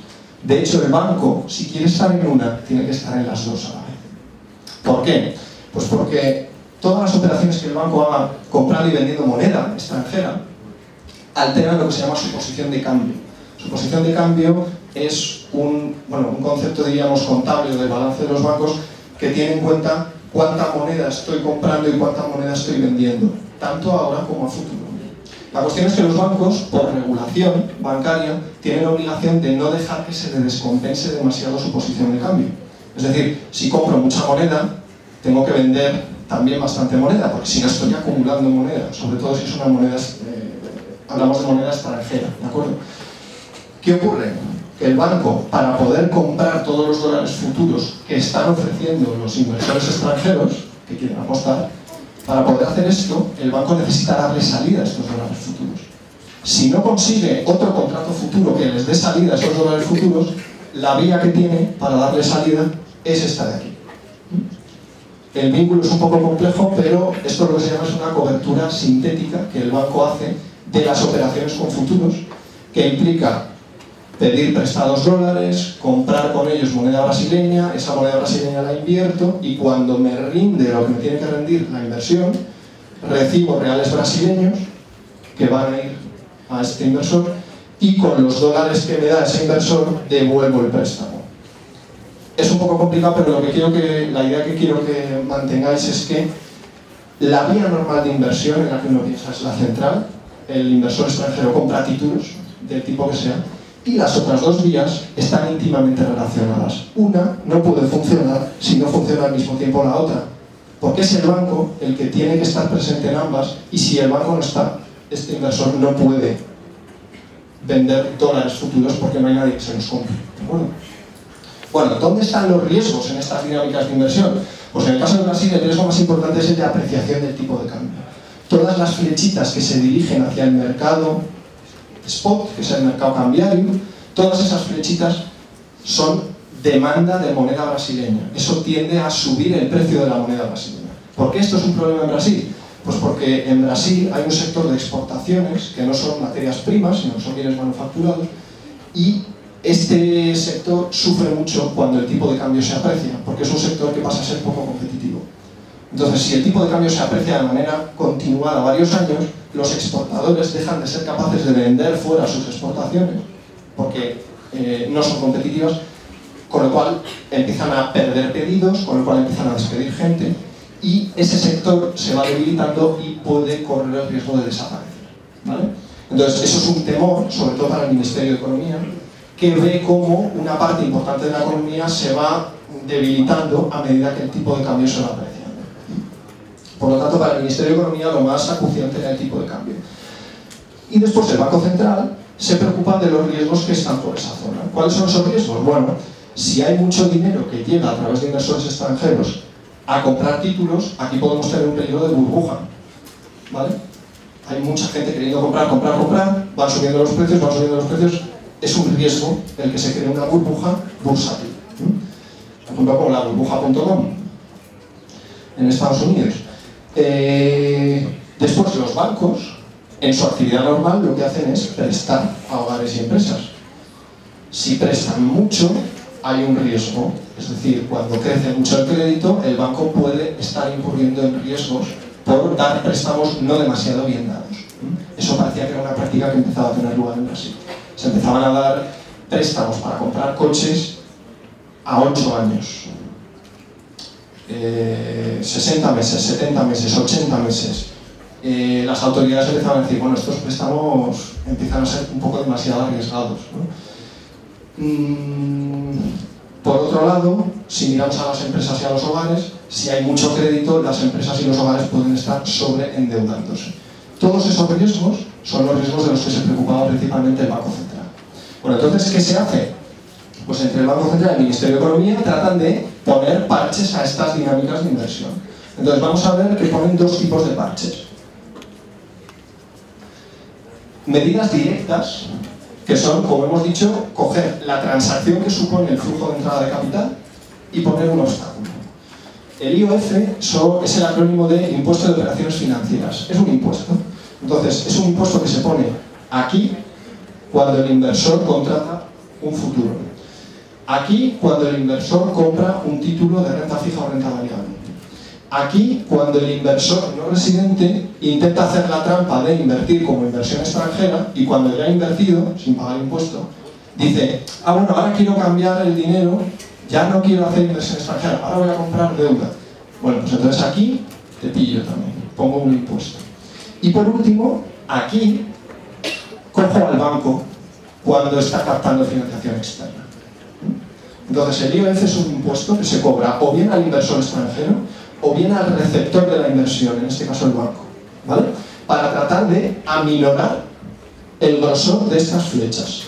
De hecho, el banco, si quiere estar en una, tiene que estar en las dos a la vez. ¿Por qué? Pues porque todas las operaciones que el banco haga comprando y vendiendo moneda extranjera alteran lo que se llama su posición de cambio. Su posición de cambio es un concepto, diríamos, contable del balance de los bancos que tiene en cuenta cuánta moneda estoy comprando y cuánta moneda estoy vendiendo, tanto ahora como a futuro. La cuestión es que los bancos, por regulación bancaria, tienen la obligación de no dejar que se le descompense demasiado su posición de cambio. Es decir, si compro mucha moneda, tengo que vender también bastante moneda, porque si no estoy acumulando moneda, sobre todo si es una moneda, hablamos de moneda extranjera, ¿de acuerdo? ¿Qué ocurre? Que el banco, para poder comprar todos los dólares futuros que están ofreciendo los inversores extranjeros que quieren apostar, para poder hacer esto, el banco necesita darle salida a estos dólares futuros. Si no consigue otro contrato futuro que les dé salida a esos dólares futuros, la vía que tiene para darle salida es esta de aquí. El vínculo es un poco complejo, pero esto lo que se llama es una cobertura sintética que el banco hace de las operaciones con futuros, que implica pedir prestados dólares, comprar con ellos moneda brasileña, esa moneda brasileña la invierto y cuando me rinde lo que me tiene que rendir la inversión, recibo reales brasileños que van a ir a este inversor y con los dólares que me da ese inversor devuelvo el préstamo. Es un poco complicado, pero la idea que quiero que mantengáis es que la vía normal de inversión en la que uno piensa es la central, el inversor extranjero compra títulos del tipo que sea, y las otras dos vías están íntimamente relacionadas. Una no puede funcionar si no funciona al mismo tiempo la otra, porque es el banco el que tiene que estar presente en ambas, y si el banco no está, este inversor no puede vender dólares futuros porque no hay nadie que se los compre. ¿De acuerdo? Bueno, ¿dónde están los riesgos en estas dinámicas de inversión? Pues en el caso de Brasil el riesgo más importante es el de apreciación del tipo de cambio. Todas las flechitas que se dirigen hacia el mercado spot, que es el mercado cambiario, todas esas flechitas son demanda de moneda brasileña. Eso tiende a subir el precio de la moneda brasileña. ¿Por qué esto es un problema en Brasil? Pues porque en Brasil hay un sector de exportaciones que no son materias primas, sino que son bienes manufacturados, y este sector sufre mucho cuando el tipo de cambio se aprecia, porque es un sector que pasa a ser poco competitivo. Entonces, si el tipo de cambio se aprecia de manera continuada varios años, los exportadores dejan de ser capaces de vender fuera sus exportaciones, porque no son competitivas, con lo cual empiezan a perder pedidos, con lo cual empiezan a despedir gente, y ese sector se va debilitando y puede correr el riesgo de desaparecer, ¿vale? Entonces, eso es un temor, sobre todo para el Ministerio de Economía, que ve cómo una parte importante de la economía se va debilitando a medida que el tipo de cambio se va apreciando. Por lo tanto, para el Ministerio de Economía lo más acuciante era el tipo de cambio. Y después el Banco Central se preocupa de los riesgos que están por esa zona. ¿Cuáles son esos riesgos? Bueno, si hay mucho dinero que llega a través de inversores extranjeros a comprar títulos, aquí podemos tener un peligro de burbuja, ¿vale? Hay mucha gente queriendo comprar, van subiendo los precios, es un riesgo el que se cree una burbuja bursátil. Por ejemplo, como la burbuja.com en Estados Unidos. Después, los bancos, en su actividad normal, lo que hacen es prestar a hogares y empresas. Si prestan mucho, hay un riesgo. Es decir, cuando crece mucho el crédito, el banco puede estar incurriendo en riesgos por dar préstamos no demasiado bien dados. Eso parecía que era una práctica que empezaba a tener lugar en Brasil. Se empezaban a dar préstamos para comprar coches a 8 años. 60 meses, 70 meses, 80 meses. Las autoridades empezaban a decir, bueno, estos préstamos empiezan a ser un poco demasiado arriesgados, ¿no? Por otro lado, si miramos a las empresas y a los hogares, si hay mucho crédito, las empresas y los hogares pueden estar sobreendeudándose. Todos esos riesgos son los riesgos de los que se preocupaba principalmente el Banco Central. Bueno, entonces, ¿qué se hace? Pues entre el Banco Central y el Ministerio de Economía tratan de poner parches a estas dinámicas de inversión. Entonces vamos a ver que ponen dos tipos de parches. Medidas directas, que son, como hemos dicho, coger la transacción que supone el flujo de entrada de capital y poner un obstáculo. El IOF es el acrónimo de Impuesto de Operaciones Financieras. Es un impuesto. Entonces, es un impuesto que se pone aquí cuando el inversor contrata un futuro. Aquí, cuando el inversor compra un título de renta fija o renta variable. Aquí, cuando el inversor no residente intenta hacer la trampa de invertir como inversión extranjera y cuando ya ha invertido, sin pagar impuesto, dice, ah, bueno, ahora quiero cambiar el dinero, ya no quiero hacer inversión extranjera, ahora voy a comprar deuda. Bueno, pues entonces aquí te pillo también, pongo un impuesto. Y por último, aquí cojo al banco cuando está captando financiación externa. Entonces el IOF es un impuesto que se cobra o bien al inversor extranjero o bien al receptor de la inversión, en este caso el banco, ¿vale? Para tratar de aminorar el grosor de estas flechas.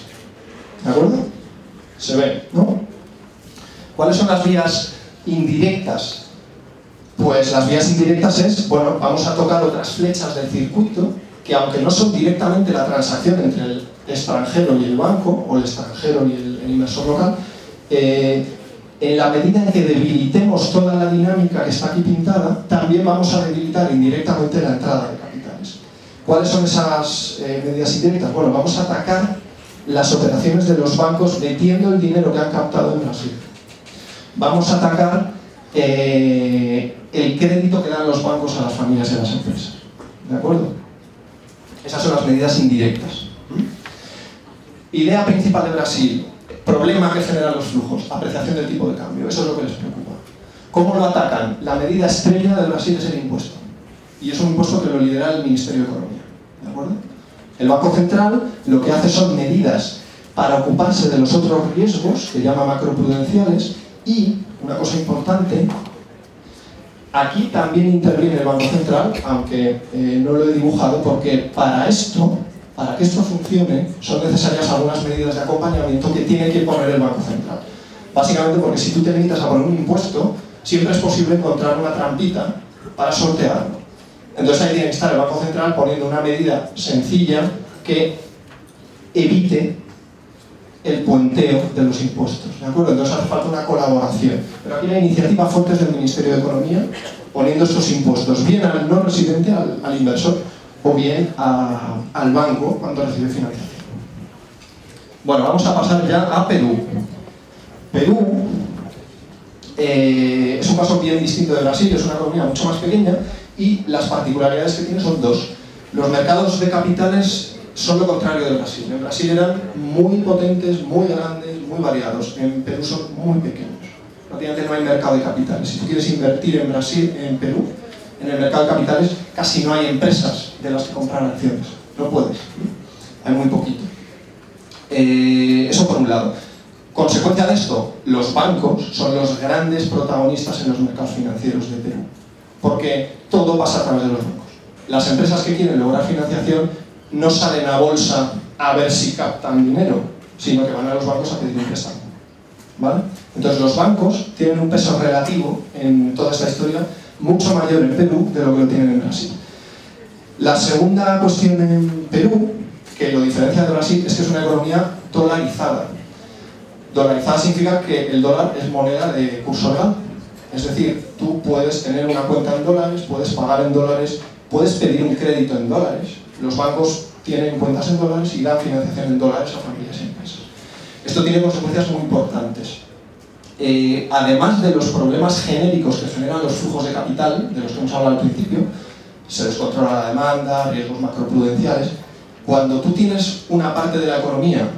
¿De acuerdo? Se ve, ¿no? ¿Cuáles son las vías indirectas? Pues las vías indirectas es, bueno, vamos a tocar otras flechas del circuito que aunque no son directamente la transacción entre el extranjero y el banco, o el extranjero y el inversor local, en la medida en que debilitemos toda la dinámica que está aquí pintada, también vamos a debilitar indirectamente la entrada de capitales. ¿Cuáles son esas medidas indirectas? Bueno, vamos a atacar las operaciones de los bancos metiendo el dinero que han captado en Brasil. Vamos a atacar el crédito que dan los bancos a las familias y a las empresas. ¿De acuerdo? Esas son las medidas indirectas. Idea principal de Brasil. Problema que generan los flujos, apreciación del tipo de cambio, eso es lo que les preocupa. ¿Cómo lo atacan? La medida estrella de Brasil es el impuesto. Y es un impuesto que lo lidera el Ministerio de Economía. ¿De acuerdo? El Banco Central lo que hace son medidas para ocuparse de los otros riesgos, que llama macroprudenciales, y, una cosa importante, aquí también interviene el Banco Central, aunque no lo he dibujado, porque para que esto funcione, son necesarias algunas medidas de acompañamiento que tiene que poner el Banco Central. Básicamente porque si tú te limitas a poner un impuesto, siempre es posible encontrar una trampita para sortearlo. Entonces ahí tiene que estar el Banco Central poniendo una medida sencilla que evite el puenteo de los impuestos, ¿de acuerdo? Entonces hace falta una colaboración. Pero aquí hay iniciativas fuertes del Ministerio de Economía poniendo estos impuestos bien al no residente, al inversor, o bien al banco cuando recibe financiación. Bueno, vamos a pasar ya a Perú. Perú es un caso bien distinto de Brasil, es una economía mucho más pequeña y las particularidades que tiene son dos. Los mercados de capitales son lo contrario de Brasil. En Brasil eran muy potentes, muy grandes, muy variados. En Perú son muy pequeños. Prácticamente no hay mercado de capitales. Si tú quieres invertir en Brasil, en Perú, en el mercado de capitales, casi no hay empresas de las que comprar acciones. No puedes. Hay muy poquito. Eso por un lado. Consecuencia de esto, los bancos son los grandes protagonistas en los mercados financieros de Perú. Porque todo pasa a través de los bancos. Las empresas que quieren lograr financiación no salen a bolsa a ver si captan dinero, sino que van a los bancos a pedir un préstamo. ¿Vale? Entonces los bancos tienen un peso relativo en toda esta historia mucho mayor en Perú de lo que lo tienen en Brasil. La segunda cuestión en Perú, que lo diferencia de Brasil, es que es una economía dolarizada. Dolarizada significa que el dólar es moneda de curso legal. Es decir, tú puedes tener una cuenta en dólares, puedes pagar en dólares, puedes pedir un crédito en dólares. Los bancos tienen cuentas en dólares y dan financiación en dólares a familias y empresas. Esto tiene consecuencias muy importantes. Además de los problemas genéricos que generan los flujos de capital, de los que hemos hablado al principio, se descontrola la demanda, riesgos macroprudenciales. Cuando tú tienes una parte de la economía,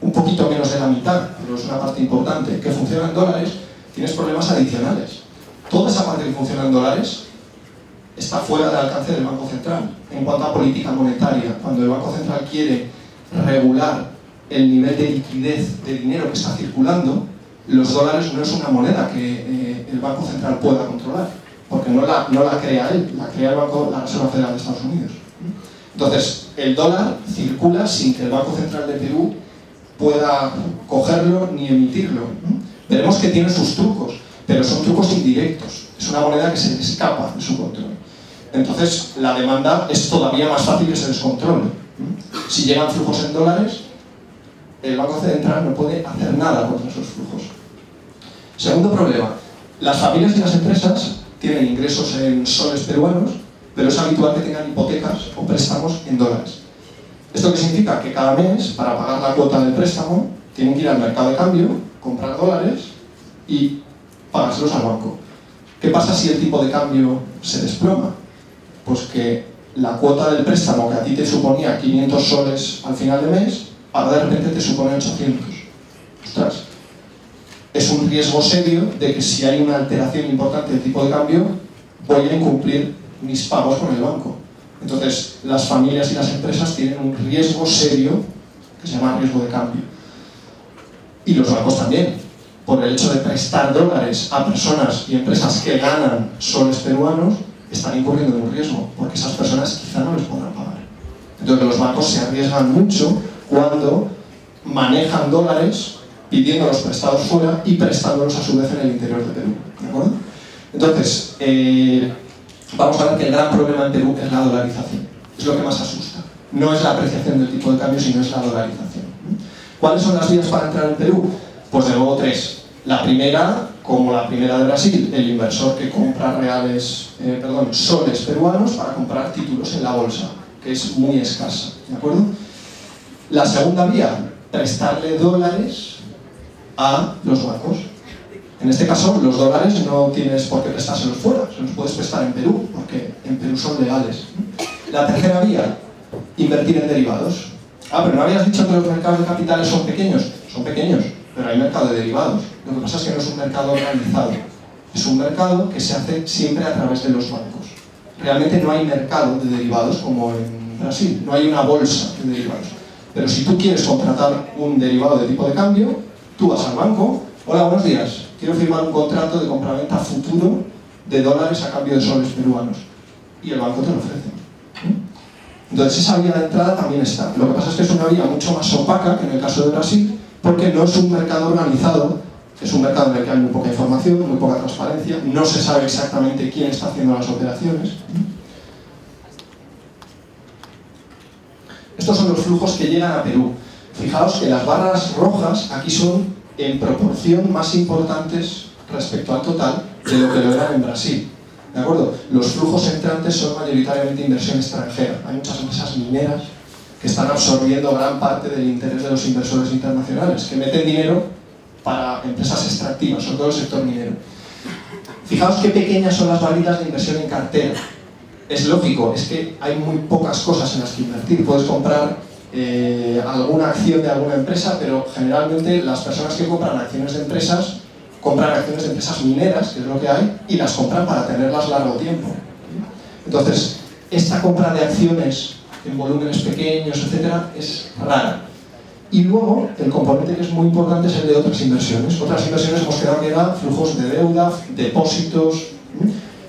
un poquito menos de la mitad, pero es una parte importante, que funciona en dólares, tienes problemas adicionales. Toda esa parte que funciona en dólares está fuera del alcance del Banco Central. En cuanto a política monetaria, cuando el Banco Central quiere regular el nivel de liquidez de dinero que está circulando, los dólares no es una moneda que el Banco Central pueda controlar, porque no la crea él, la crea la Reserva Federal de Estados Unidos. Entonces, el dólar circula sin que el Banco Central de Perú pueda cogerlo ni emitirlo. Veremos que tiene sus trucos, pero son trucos indirectos. Es una moneda que se escapa de su control. Entonces, la demanda es todavía más fácil que se descontrole. Si llegan flujos en dólares, el Banco Central no puede hacer nada contra esos flujos. Segundo problema, las familias y las empresas tienen ingresos en soles peruanos, pero es habitual que tengan hipotecas o préstamos en dólares. ¿Esto qué significa? Que cada mes, para pagar la cuota del préstamo, tienen que ir al mercado de cambio, comprar dólares y pagárselos al banco. ¿Qué pasa si el tipo de cambio se desploma? Pues que la cuota del préstamo que a ti te suponía 500 soles al final de mes, ahora de repente te supone 800. Ostras, es un riesgo serio de que si hay una alteración importante del tipo de cambio, voy a incumplir mis pagos con el banco. Entonces, las familias y las empresas tienen un riesgo serio que se llama riesgo de cambio. Y los bancos también, por el hecho de prestar dólares a personas y empresas que ganan soles peruanos, están incurriendo en un riesgo, porque esas personas quizá no les podrán pagar. Entonces, los bancos se arriesgan mucho cuando manejan dólares pidiéndolos prestados fuera y prestándolos a su vez en el interior de Perú. ¿De acuerdo? Entonces, vamos a ver que el gran problema en Perú es la dolarización. Es lo que más asusta. No es la apreciación del tipo de cambio, sino es la dolarización. ¿Cuáles son las vías para entrar en Perú? Pues de nuevo tres. La primera, como la primera de Brasil, el inversor que compra soles peruanos para comprar títulos en la bolsa, que es muy escasa. ¿De acuerdo? La segunda vía, prestarle dólares a los bancos. En este caso, los dólares no tienes por qué prestárselos fuera, se los puedes prestar en Perú, porque en Perú son legales. La tercera vía, invertir en derivados. Pero ¿no habías dicho que los mercados de capitales son pequeños? Son pequeños, pero hay mercado de derivados. Lo que pasa es que no es un mercado organizado. Es un mercado que se hace siempre a través de los bancos. Realmente no hay mercado de derivados como en Brasil, no hay una bolsa de derivados. Pero si tú quieres contratar un derivado de tipo de cambio, tú vas al banco, hola, buenos días, quiero firmar un contrato de compraventa futuro de dólares a cambio de soles peruanos. Y el banco te lo ofrece. Entonces esa vía de entrada también está. Lo que pasa es que es una vía mucho más opaca que en el caso de Brasil, porque no es un mercado organizado, es un mercado en el que hay muy poca información, muy poca transparencia, no se sabe exactamente quién está haciendo las operaciones. Estos son los flujos que llegan a Perú. Fijaos que las barras rojas aquí son en proporción más importantes respecto al total de lo que lo eran en Brasil. ¿De acuerdo? Los flujos entrantes son mayoritariamente inversión extranjera. Hay muchas empresas mineras que están absorbiendo gran parte del interés de los inversores internacionales, que meten dinero para empresas extractivas, sobre todo el sector minero. Fijaos qué pequeñas son las barritas de inversión en cartera. Es lógico, es que hay muy pocas cosas en las que invertir. Puedes comprar alguna acción de alguna empresa, pero generalmente las personas que compran acciones de empresas compran acciones de empresas mineras, que es lo que hay, y las compran para tenerlas largo tiempo. Entonces, esta compra de acciones en volúmenes pequeños, etcétera, es rara. Y luego, el componente que es muy importante es el de otras inversiones. Otras inversiones hemos quedado que eran flujos de deuda, depósitos.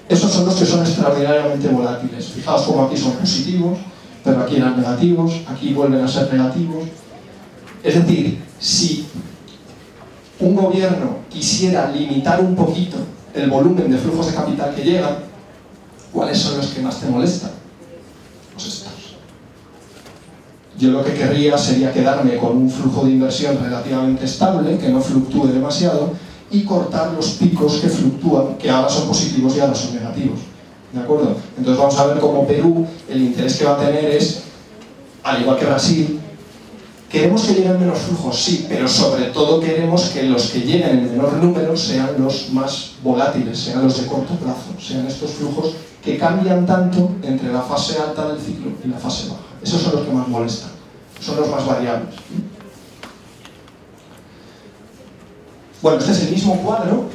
Esos son los que son extraordinariamente volátiles. Fijaos cómo aquí son positivos, pero aquí eran negativos, aquí vuelven a ser negativos. Es decir, si un gobierno quisiera limitar un poquito el volumen de flujos de capital que llegan, ¿cuáles son los que más te molestan? Pues estos. Yo lo que querría sería quedarme con un flujo de inversión relativamente estable, que no fluctúe demasiado, y cortar los picos que fluctúan, que ahora son positivos y ahora son negativos. ¿De acuerdo? Entonces vamos a ver cómo Perú, el interés que va a tener es, al igual que Brasil, queremos que lleguen menos flujos, sí, pero sobre todo queremos que los que lleguen en menor número sean los más volátiles, sean los de corto plazo, sean estos flujos que cambian tanto entre la fase alta del ciclo y la fase baja. Esos son los que más molestan, son los más variables. Bueno, este es el mismo cuadro,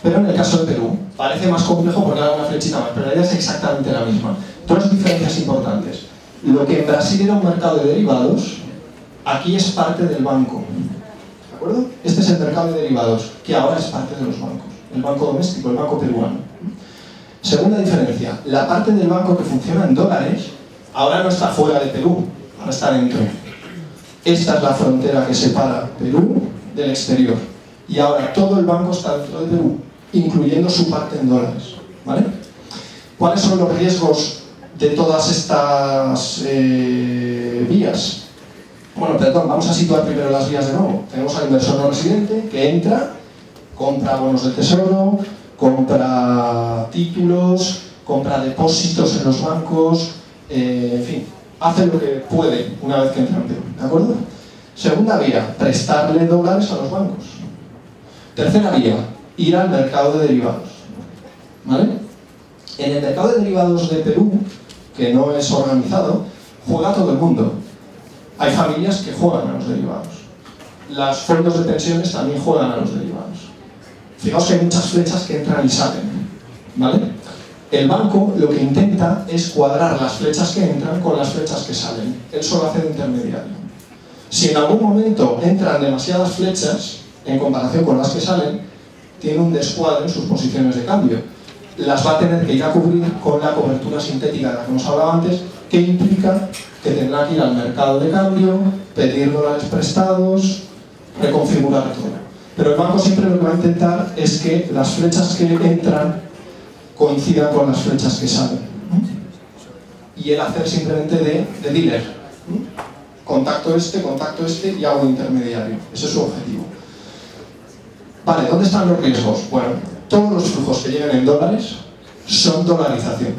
pero en el caso de Perú. Parece más complejo porque hago una flechita más, pero la idea es exactamente la misma. Dos diferencias importantes. Lo que en Brasil era un mercado de derivados, aquí es parte del banco. ¿De acuerdo? Este es el mercado de derivados, que ahora es parte de los bancos. El banco doméstico, el banco peruano. Segunda diferencia, la parte del banco que funciona en dólares, ahora no está fuera de Perú, ahora está dentro. Esta es la frontera que separa Perú del exterior. Y ahora todo el banco está dentro de Perú, incluyendo su parte en dólares. ¿Vale? ¿Cuáles son los riesgos de todas estas vías? Bueno, perdón, vamos a situar primero las vías de nuevo. Tenemos al inversor no residente que entra, compra bonos del tesoro, compra títulos, compra depósitos en los bancos, en fin, hace lo que puede una vez que entra en Perú. ¿De acuerdo? Segunda vía, prestarle dólares a los bancos. Tercera vía, ir al mercado de derivados. ¿Vale? En el mercado de derivados de Perú, que no es organizado, juega todo el mundo. Hay familias que juegan a los derivados. Los fondos de pensiones también juegan a los derivados. Fijaos que hay muchas flechas que entran y salen. ¿Vale? El banco lo que intenta es cuadrar las flechas que entran con las flechas que salen. Él solo hace de intermediario. Si en algún momento entran demasiadas flechas, en comparación con las que salen, tiene un descuadro en sus posiciones de cambio. Las va a tener que ir a cubrir con la cobertura sintética de la que hemos hablado antes, que implica que tendrá que ir al mercado de cambio, pedir dólares prestados, reconfigurar todo. Pero el banco siempre lo que va a intentar es que las flechas que entran coincidan con las flechas que salen. Y él hacer simplemente de dealer. Contacto este y hago de intermediario. Ese es su objetivo. Vale, ¿dónde están los riesgos? Bueno, todos los flujos que lleguen en dólares son dolarización.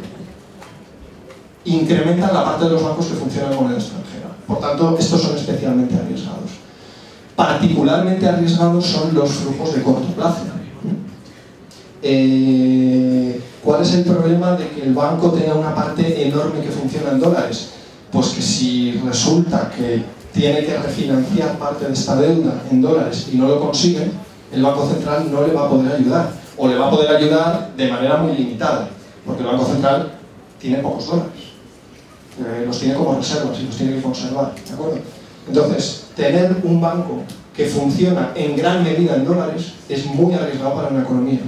Incrementan la parte de los bancos que funcionan en moneda extranjera. Por tanto, estos son especialmente arriesgados. Particularmente arriesgados son los flujos de corto plazo. ¿Cuál es el problema de que el banco tenga una parte enorme que funciona en dólares? Pues que si resulta que tiene que refinanciar parte de esta deuda en dólares y no lo consigue, el Banco Central no le va a poder ayudar, o le va a poder ayudar de manera muy limitada, porque el Banco Central tiene pocos dólares, los tiene como reservas y los tiene que conservar, ¿de acuerdo? Entonces, tener un banco que funciona en gran medida en dólares es muy arriesgado para una economía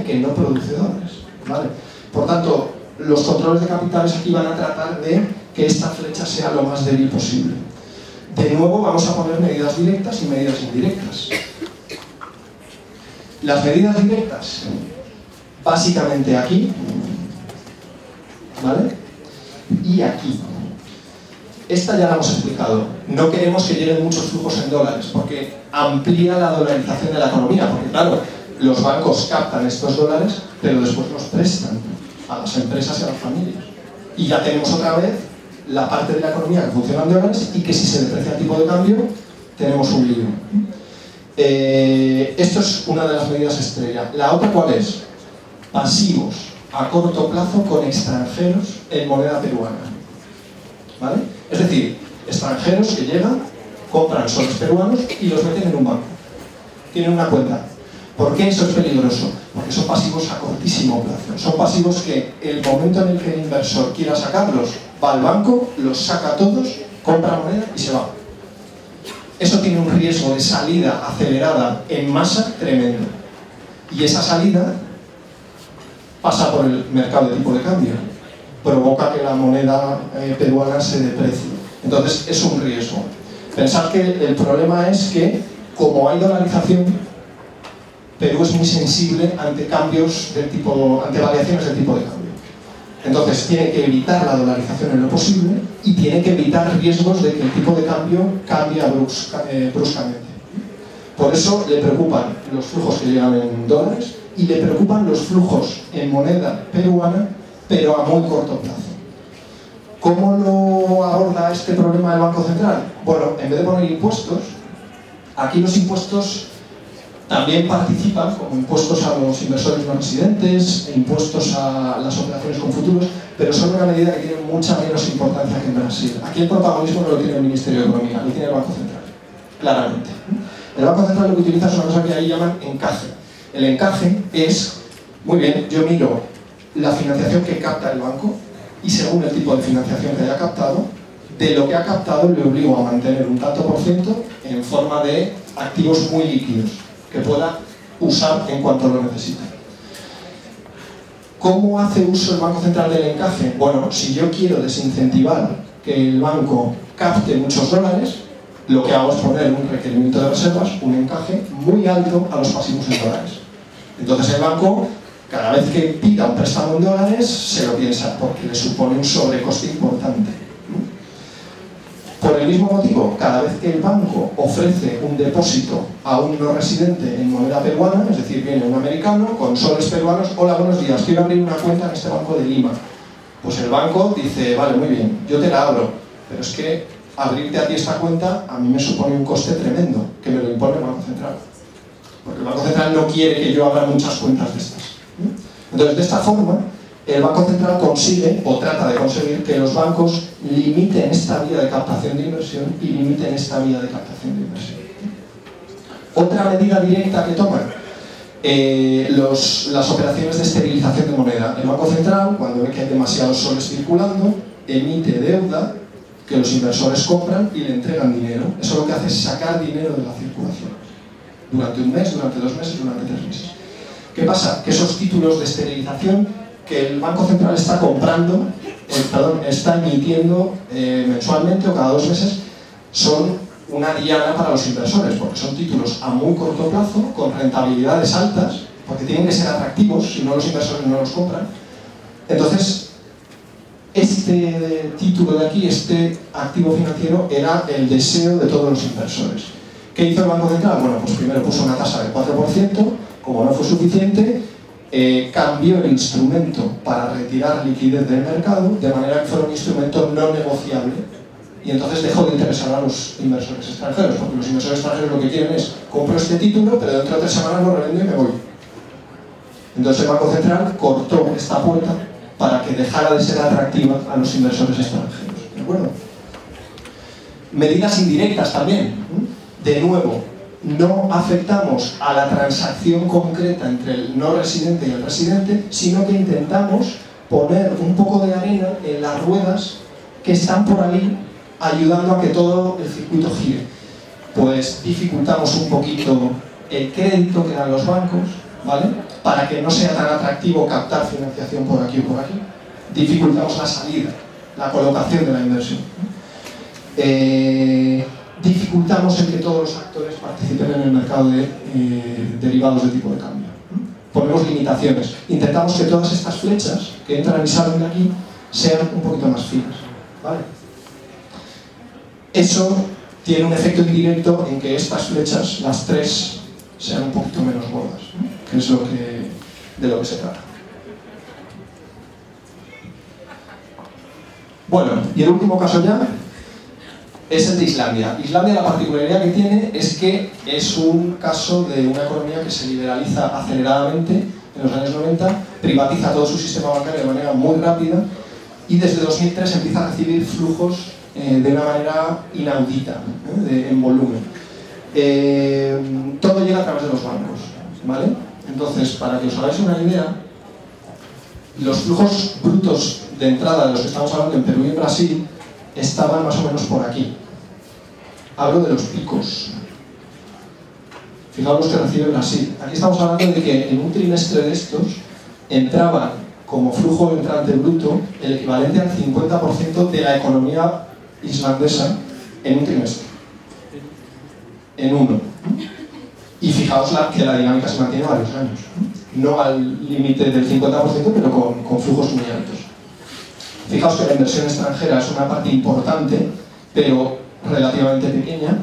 que no produce dólares, ¿vale? Por tanto, los controles de capitales aquí van a tratar de que esta flecha sea lo más débil posible. De nuevo vamos a poner medidas directas y medidas indirectas. Las medidas directas, básicamente aquí, ¿vale? Y aquí. Esta ya la hemos explicado. No queremos que lleguen muchos flujos en dólares, porque amplía la dolarización de la economía, porque claro, los bancos captan estos dólares, pero después los prestan a las empresas y a las familias. Y ya tenemos otra vez la parte de la economía que funciona en dólares y que si se deprecia el tipo de cambio, tenemos un lío. Esto es una de las medidas estrella. La otra, ¿cuál es? Pasivos a corto plazo con extranjeros en moneda peruana. ¿Vale? Es decir, extranjeros que llegan, compran soles peruanos y los meten en un banco. Tienen una cuenta. ¿Por qué eso es peligroso? Porque son pasivos a cortísimo plazo. Son pasivos que el momento en el que el inversor quiera sacarlos, va al banco, los saca todos, compra moneda y se va. Eso tiene un riesgo de salida acelerada en masa tremendo. Y esa salida pasa por el mercado de tipo de cambio. Provoca que la moneda peruana se deprecie. Entonces es un riesgo. Pensad que el problema es que, como hay dolarización, Perú es muy sensible ante cambios del tipo, ante variaciones del tipo de cambio. Entonces tiene que evitar la dolarización en lo posible y tiene que evitar riesgos de que el tipo de cambio cambie bruscamente. Por eso le preocupan los flujos que llegan en dólares y le preocupan los flujos en moneda peruana, pero a muy corto plazo. ¿Cómo lo aborda este problema el Banco Central? Bueno, en vez de poner impuestos, aquí los impuestos también participan como impuestos a los inversores no residentes, impuestos a las operaciones con futuros, pero son una medida que tiene mucha menos importancia que en Brasil. Aquí el protagonismo no lo tiene el Ministerio de Economía, lo tiene el Banco Central, claramente. El Banco Central lo que utiliza es una cosa que ahí llaman encaje. El encaje es, muy bien, yo miro la financiación que capta el banco y según el tipo de financiación que haya captado, de lo que ha captado le obligo a mantener un tanto por ciento en forma de activos muy líquidos que pueda usar en cuanto lo necesite. ¿Cómo hace uso el Banco Central del encaje? Bueno, si yo quiero desincentivar que el banco capte muchos dólares, lo que hago es poner un requerimiento de reservas, un encaje muy alto a los pasivos en dólares. Entonces el banco, cada vez que pida un préstamo en dólares, se lo piensa porque le supone un sobrecoste importante. Por el mismo motivo, cada vez que el banco ofrece un depósito a un no residente en moneda peruana, es decir, viene un americano con soles peruanos, hola, buenos días, quiero abrir una cuenta en este banco de Lima. Pues el banco dice, vale, muy bien, yo te la abro, pero es que abrirte a ti esta cuenta a mí me supone un coste tremendo, que me lo impone el Banco Central. Porque el Banco Central no quiere que yo abra muchas cuentas de estas. Entonces, de esta forma, el Banco Central consigue, o trata de conseguir, que los bancos limiten esta vía de captación de inversión y limiten esta vía de captación de inversión. Otra medida directa que toman, las operaciones de esterilización de moneda. El Banco Central, cuando ve que hay demasiados soles circulando, emite deuda que los inversores compran y le entregan dinero. Eso lo que hace es sacar dinero de la circulación. Durante un mes, durante 2 meses, durante 3 meses. ¿Qué pasa? Que esos títulos de esterilización que el Banco Central está comprando, está emitiendo mensualmente o cada 2 meses, son una diana para los inversores, porque son títulos a muy corto plazo, con rentabilidades altas, porque tienen que ser atractivos, si no los inversores no los compran. Entonces, este título de aquí, este activo financiero, era el deseo de todos los inversores. ¿Qué hizo el Banco Central? Bueno, pues primero puso una tasa del 4%, como no fue suficiente, cambió el instrumento para retirar liquidez del mercado, de manera que fuera un instrumento no negociable, y entonces dejó de interesar a los inversores extranjeros, porque los inversores extranjeros lo que quieren es, compro este título, pero dentro de 3 semanas lo revendo y me voy. Entonces el Banco Central cortó esta puerta para que dejara de ser atractiva a los inversores extranjeros. ¿De acuerdo? Medidas indirectas también. De nuevo, no afectamos a la transacción concreta entre el no residente y el residente, sino que intentamos poner un poco de arena en las ruedas que están por ahí ayudando a que todo el circuito gire. Pues dificultamos un poquito el crédito que dan los bancos, ¿vale? Para que no sea tan atractivo captar financiación por aquí o por aquí. Dificultamos la salida, la colocación de la inversión. Dificultamos el que todos los actores participen en el mercado de derivados de tipo de cambio. Ponemos limitaciones. Intentamos que todas estas flechas que entran y salen de aquí sean un poquito más finas, ¿vale? Eso tiene un efecto indirecto en que estas flechas, las tres, sean un poquito menos gordas, ¿no? Que es de lo que se trata. Bueno, y el último caso ya es el de Islandia. Islandia, la particularidad que tiene es que es un caso de una economía que se liberaliza aceleradamente en los años 90, privatiza todo su sistema bancario de manera muy rápida y desde 2003 empieza a recibir flujos de una manera inaudita, en volumen. Todo llega a través de los bancos, ¿vale? Entonces, para que os hagáis una idea, los flujos brutos de entrada de los que estamos hablando en Perú y en Brasil estaban más o menos por aquí. Hablo de los picos. Fijaos los que recibe Brasil. Aquí estamos hablando de que en un trimestre de estos entraban como flujo entrante bruto el equivalente al 50% de la economía islandesa en un trimestre. En uno. Y fijaos que la dinámica se mantiene varios años. No al límite del 50%, pero con flujos muy altos. Fijaos que la inversión extranjera es una parte importante, pero relativamente pequeña,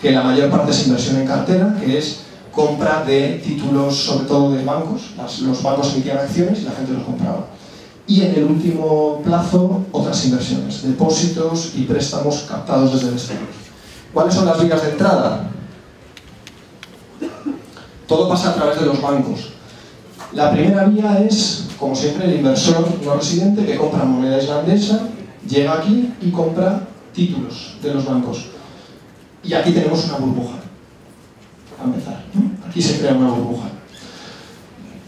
que la mayor parte es inversión en cartera, que es compra de títulos, sobre todo de bancos. Los bancos emitían acciones y la gente los compraba. Y en el último plazo, otras inversiones, depósitos y préstamos captados desde el exterior. ¿Cuáles son las vías de entrada? Todo pasa a través de los bancos. La primera vía es, como siempre, el inversor no residente que compra moneda islandesa, llega aquí y compra títulos de los bancos. Y aquí tenemos una burbuja, a empezar, ¿no? Aquí se crea una burbuja.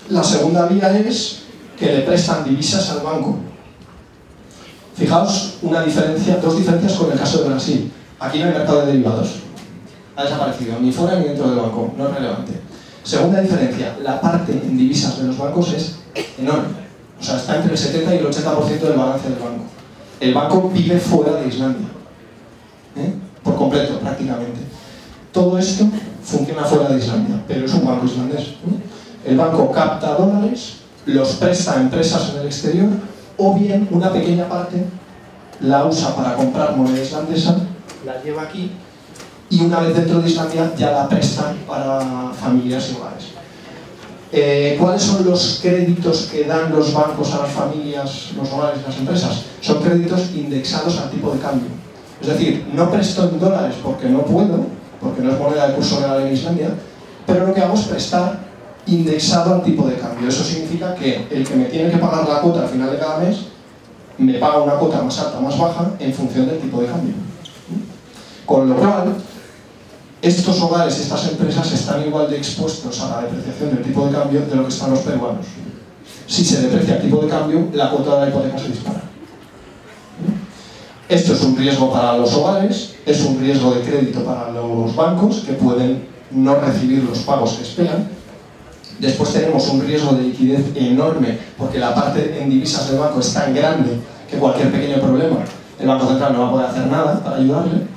La segunda vía es que le prestan divisas al banco. Fijaos dos diferencias con el caso de Brasil. Aquí no hay mercado de derivados. Ha desaparecido, ni fuera ni dentro del banco, no es relevante. Segunda diferencia, la parte en divisas de los bancos es enorme. O sea, está entre el 70 y el 80% del balance del banco. El banco vive fuera de Islandia. Por completo, prácticamente. Todo esto funciona fuera de Islandia, pero es un banco islandés. El banco capta dólares, los presta a empresas en el exterior, o bien una pequeña parte la usa para comprar moneda islandesa, la lleva aquí, y una vez dentro de Islandia ya la prestan para familias y hogares. ¿Cuáles son los créditos que dan los bancos a las familias, los hogares y las empresas? Son créditos indexados al tipo de cambio. Es decir, no presto en dólares porque no puedo, porque no es moneda de curso legal en Islandia, pero lo que hago es prestar indexado al tipo de cambio. Eso significa que el que me tiene que pagar la cuota al final de cada mes me paga una cuota más alta o más baja en función del tipo de cambio. Con lo cual, estos hogares y estas empresas están igual de expuestos a la depreciación del tipo de cambio de lo que están los peruanos. Si se deprecia el tipo de cambio, la cuota de la hipoteca se dispara. Esto es un riesgo para los hogares, es un riesgo de crédito para los bancos que pueden no recibir los pagos que esperan. Después tenemos un riesgo de liquidez enorme porque la parte en divisas del banco es tan grande que cualquier pequeño problema el Banco Central no va a poder hacer nada para ayudarle.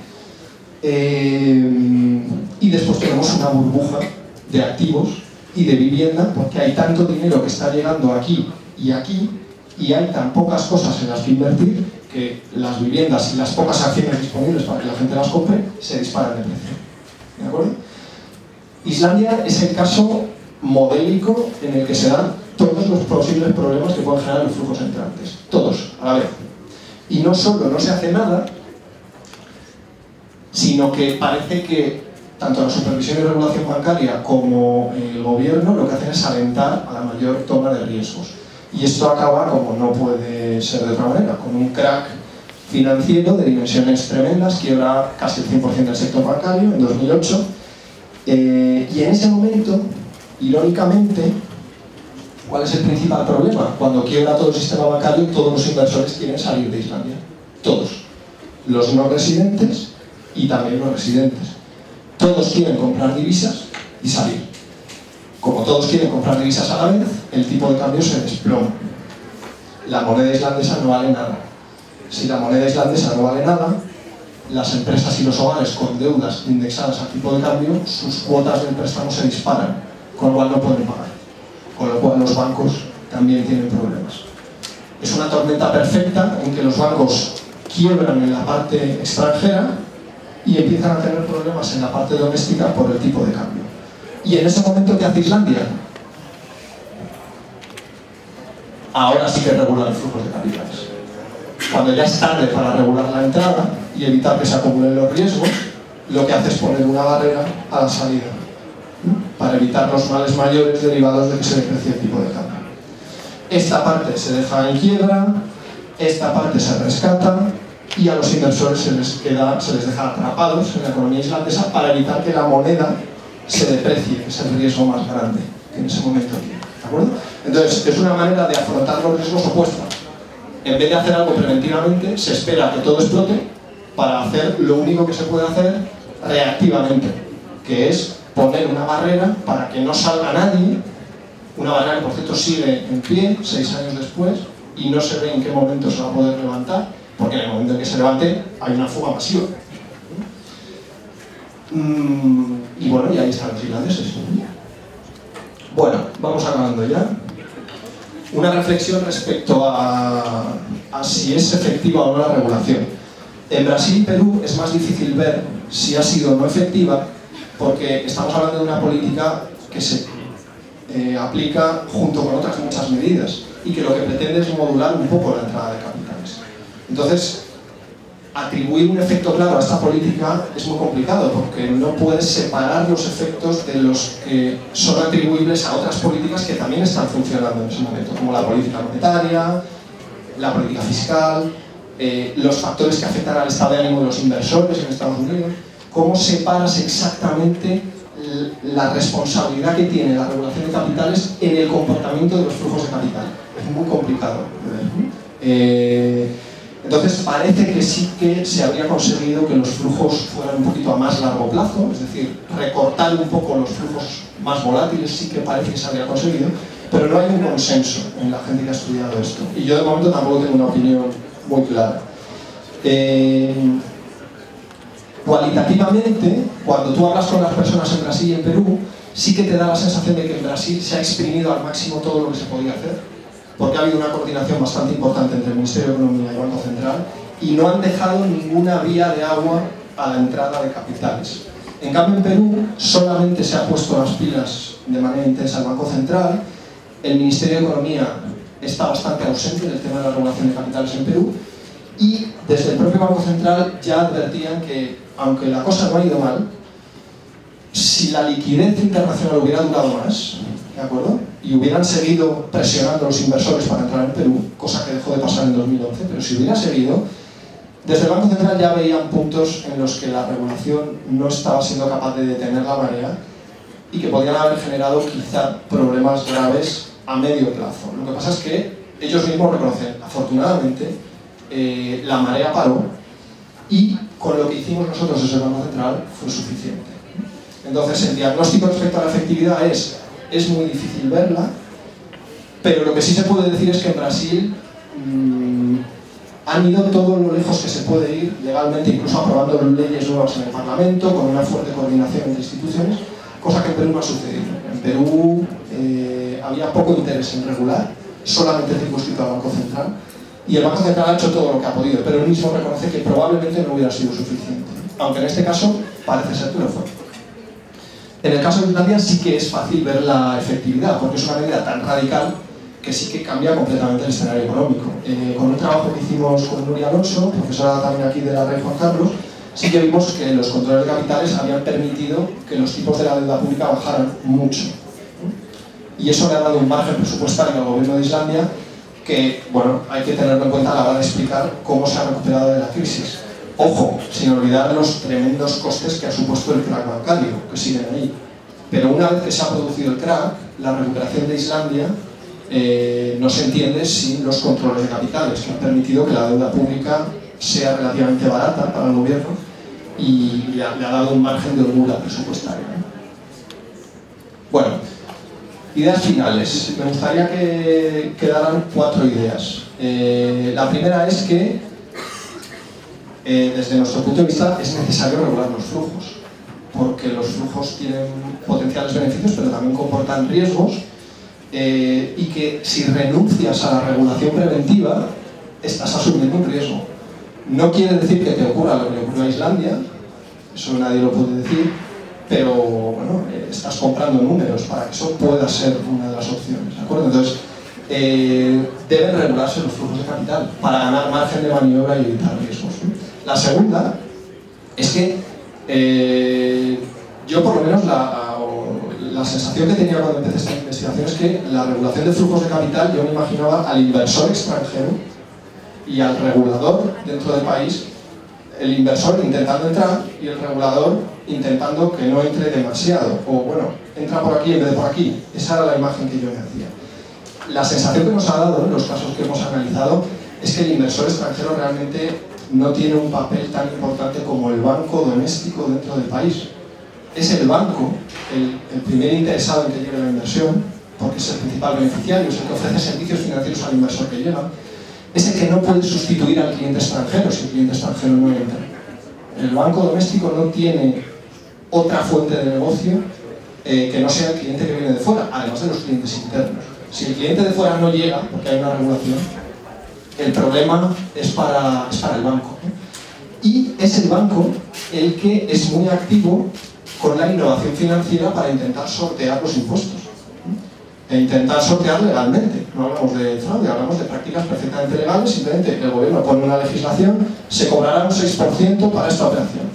Y después tenemos una burbuja de activos y de vivienda porque hay tanto dinero que está llegando aquí y hay tan pocas cosas en las que invertir que las viviendas y las pocas acciones disponibles para que la gente las compre se disparan de precio. ¿De acuerdo? Islandia es el caso modélico en el que se dan todos los posibles problemas que pueden generar los flujos entrantes. Todos, a la vez. Y no solo no se hace nada, sino que parece que tanto la supervisión y regulación bancaria como el gobierno lo que hacen es alentar a la mayor toma de riesgos. Y esto acaba, como no puede ser de otra manera, con un crack financiero de dimensiones tremendas, quiebra casi el 100% del sector bancario en 2008. Y en ese momento, irónicamente, ¿cuál es el principal problema? Cuando quiebra todo el sistema bancario, todos los inversores quieren salir de Islandia. Todos. Los no residentes y también los residentes. Todos quieren comprar divisas y salir. Como todos quieren comprar divisas a la vez, el tipo de cambio se desploma. La moneda islandesa no vale nada. Si la moneda islandesa no vale nada, las empresas y los hogares con deudas indexadas al tipo de cambio, sus cuotas del préstamo se disparan, con lo cual no pueden pagar. Con lo cual los bancos también tienen problemas. Es una tormenta perfecta en que los bancos quiebran en la parte extranjera y empiezan a tener problemas en la parte doméstica por el tipo de cambio. Y en ese momento, ¿qué hace Islandia? Ahora sí que regula los flujos de capitales. Cuando ya es tarde para regular la entrada y evitar que se acumulen los riesgos, lo que hace es poner una barrera a la salida, para evitar los males mayores derivados de que se deprecie el tipo de cambio. Esta parte se deja en quiebra, esta parte se rescata y a los inversores se les deja atrapados en la economía islandesa para evitar que la moneda se deprecie, que es el riesgo más grande que en ese momento tiene. ¿De acuerdo? Entonces, es una manera de afrontar los riesgos opuesta. En vez de hacer algo preventivamente, se espera que todo explote para hacer lo único que se puede hacer reactivamente, que es poner una barrera para que no salga nadie, una barrera que por cierto sigue en pie 6 años después y no se ve en qué momento se va a poder levantar, porque en el momento en que se levante hay una fuga masiva. Y bueno, y ahí están los irlandeses. Bueno, vamos acabando ya. Una reflexión respecto a si es efectiva o no la regulación. En Brasil y Perú es más difícil ver si ha sido o no efectiva, porque estamos hablando de una política que se aplica junto con otras muchas medidas y que lo que pretende es modular un poco la entrada de capitales. Entonces, atribuir un efecto claro a esta política es muy complicado, porque no puedes separar los efectos de los que son atribuibles a otras políticas que también están funcionando en ese momento, como la política monetaria, la política fiscal, los factores que afectan al estado de ánimo de los inversores en Estados Unidos. ¿Cómo separas exactamente la responsabilidad que tiene la regulación de capitales en el comportamiento de los flujos de capital? Es muy complicado. Entonces parece que sí que se habría conseguido que los flujos fueran un poquito a más largo plazo, es decir, recortar un poco los flujos más volátiles sí que parece que se habría conseguido, pero no hay un consenso en la gente que ha estudiado esto. Y yo de momento tampoco tengo una opinión muy clara. Cualitativamente, cuando tú hablas con las personas en Brasil y en Perú, sí que te da la sensación de que en Brasil se ha exprimido al máximo todo lo que se podía hacer, porque ha habido una coordinación bastante importante entre el Ministerio de Economía y el Banco Central y no han dejado ninguna vía de agua a la entrada de capitales. En cambio, en Perú solamente se ha puesto las pilas de manera intensa el Banco Central. El Ministerio de Economía está bastante ausente del tema de la regulación de capitales en Perú y desde el propio Banco Central ya advertían que, aunque la cosa no ha ido mal, si la liquidez internacional hubiera durado más, ¿de acuerdo?, y hubieran seguido presionando a los inversores para entrar en Perú, cosa que dejó de pasar en 2011, pero si hubiera seguido, desde el Banco Central ya veían puntos en los que la regulación no estaba siendo capaz de detener la marea y que podían haber generado quizá problemas graves a medio plazo. Lo que pasa es que ellos mismos reconocen, afortunadamente, la marea paró y con lo que hicimos nosotros desde el Banco Central fue suficiente. Entonces, el diagnóstico respecto a la efectividad es muy difícil verla, pero lo que sí se puede decir es que en Brasil han ido todo lo lejos que se puede ir legalmente, incluso aprobando leyes nuevas en el Parlamento, con una fuerte coordinación entre instituciones, cosa que en Perú no ha sucedido. En Perú había poco interés en regular, solamente circunscrito al Banco Central, y el Banco Central ha hecho todo lo que ha podido, pero él mismo reconoce que probablemente no hubiera sido suficiente, aunque en este caso parece ser que lo fue. En el caso de Islandia sí que es fácil ver la efectividad, porque es una medida tan radical que sí que cambia completamente el escenario económico. Con un trabajo que hicimos con Nuria Alonso, profesora también aquí de la Rey Juan Carlos, sí que vimos que los controles de capitales habían permitido que los tipos de la deuda pública bajaran mucho. Y eso le ha dado un margen presupuestario al gobierno de Islandia que, bueno, hay que tenerlo en cuenta a la hora de explicar cómo se ha recuperado de la crisis. Ojo, sin olvidar los tremendos costes que ha supuesto el crack bancario, que siguen ahí. Pero una vez que se ha producido el crack, la recuperación de Islandia no se entiende sin los controles de capitales, que han permitido que la deuda pública sea relativamente barata para el gobierno y le ha dado un margen de holgura presupuestaria. Bueno, ideas finales. Me gustaría que quedaran 4 ideas. La primera es que desde nuestro punto de vista es necesario regular los flujos, porque los flujos tienen potenciales beneficios pero también comportan riesgos, y que si renuncias a la regulación preventiva estás asumiendo un riesgo. No quiere decir que te ocurra lo que le ocurrió a Islandia, eso nadie lo puede decir, pero bueno, estás comprando números para que eso pueda ser una de las opciones, ¿de acuerdo? Entonces, deben regularse los flujos de capital para ganar margen de maniobra y evitar riesgos, ¿no? La segunda es que yo por lo menos la sensación que tenía cuando empecé esta investigación es que la regulación de flujos de capital, yo me imaginaba al inversor extranjero y al regulador dentro del país, el inversor intentando entrar y el regulador intentando que no entre demasiado, o bueno, entra por aquí en vez de por aquí. Esa era la imagen que yo me hacía. La sensación que nos ha dado en los casos que hemos analizado es que el inversor extranjero realmente no tiene un papel tan importante como el banco doméstico dentro del país. Es el banco el primer interesado en que llegue la inversión, porque es el principal beneficiario, es el que ofrece servicios financieros al inversor que llega. Es el que no puede sustituir al cliente extranjero si el cliente extranjero no entra. El banco doméstico no tiene otra fuente de negocio que no sea el cliente que viene de fuera, además de los clientes internos. Si el cliente de fuera no llega, porque hay una regulación, el problema es para el banco, ¿no? Y es el banco el que es muy activo con la innovación financiera para intentar sortear los impuestos. E intentar sortear legalmente. No hablamos de fraude, hablamos de prácticas perfectamente legales. Simplemente el gobierno pone una legislación, se cobrará un 6% para esta operación.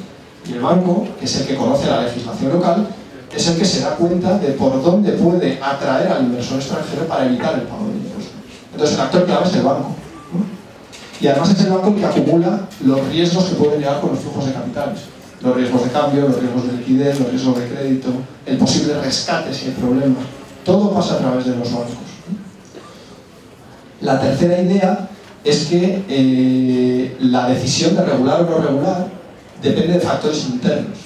Y el banco, que es el que conoce la legislación local, es el que se da cuenta de por dónde puede atraer al inversor extranjero para evitar el pago de impuestos. Entonces el actor clave es el banco, ¿no? Y además es el banco el que acumula los riesgos que pueden llegar con los flujos de capitales. Los riesgos de cambio, los riesgos de liquidez, los riesgos de crédito, el posible rescate si hay problemas. Todo pasa a través de los bancos. La tercera idea es que la decisión de regular o no regular depende de factores internos.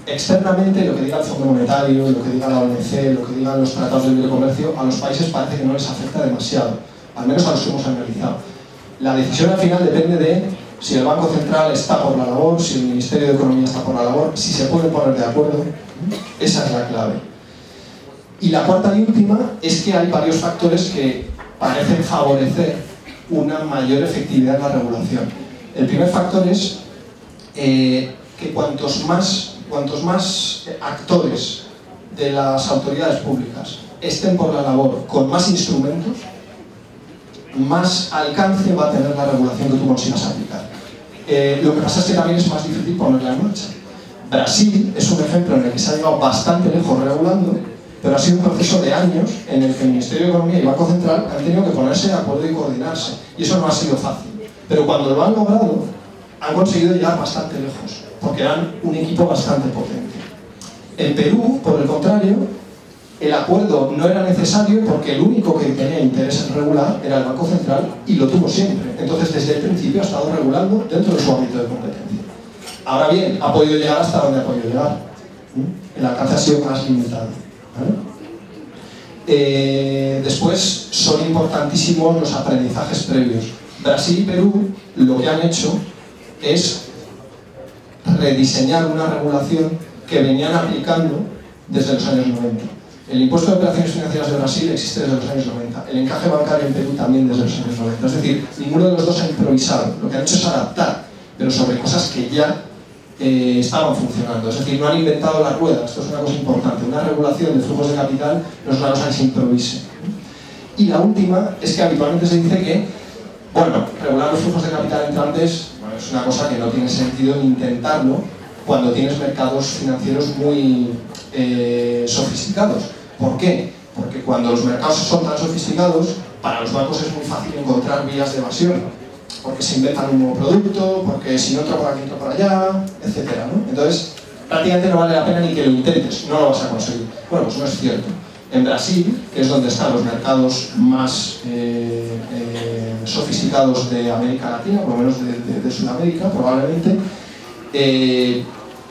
Externamente, lo que diga el Fondo Monetario, lo que diga la OMC, lo que digan los tratados de libre comercio, a los países parece que no les afecta demasiado, al menos a los que hemos analizado. La decisión al final depende de si el Banco Central está por la labor, si el Ministerio de Economía está por la labor, si se pueden poner de acuerdo. Esa es la clave. Y la cuarta y última es que hay varios factores que parecen favorecer una mayor efectividad en la regulación. El primer factor es que cuantos más actores de las autoridades públicas estén por la labor con más instrumentos, más alcance va a tener la regulación que tú consigas aplicar. Lo que pasa es que también es más difícil ponerla en marcha. Brasil es un ejemplo en el que se ha llegado bastante lejos regulando, pero ha sido un proceso de años en el que el Ministerio de Economía y el Banco Central han tenido que ponerse de acuerdo y coordinarse. Y eso no ha sido fácil. Pero cuando lo han logrado, han conseguido llegar bastante lejos, porque eran un equipo bastante potente. En Perú, por el contrario, el acuerdo no era necesario porque el único que tenía interés en regular era el Banco Central y lo tuvo siempre. Entonces, desde el principio ha estado regulando dentro de su ámbito de competencia. Ahora bien, ha podido llegar hasta donde ha podido llegar. El alcance ha sido más limitado, ¿vale? Después, son importantísimos los aprendizajes previos. Brasil y Perú lo que han hecho es rediseñar una regulación que venían aplicando desde los años 90. El impuesto de operaciones financieras de Brasil existe desde los años 90. El encaje bancario en Perú también desde los años 90. Es decir, ninguno de los dos ha improvisado. Lo que han hecho es adaptar, pero sobre cosas que ya estaban funcionando. Es decir, no han inventado la rueda. Esto es una cosa importante. Una regulación de flujos de capital no es una cosa que se improvise. Y la última es que habitualmente se dice que, bueno, regular los flujos de capital entrantes, bueno, es una cosa que no tiene sentido ni intentarlo cuando tienes mercados financieros muy sofisticados. ¿Por qué? Porque cuando los mercados son tan sofisticados, para los bancos es muy fácil encontrar vías de evasión, porque se inventan un nuevo producto, porque si no entro por aquí, entro por allá, etc., ¿no? Entonces, prácticamente no vale la pena ni que lo intentes, no lo vas a conseguir. Bueno, pues no es cierto. En Brasil, que es donde están los mercados más sofisticados de América Latina, por lo menos de Sudamérica, probablemente,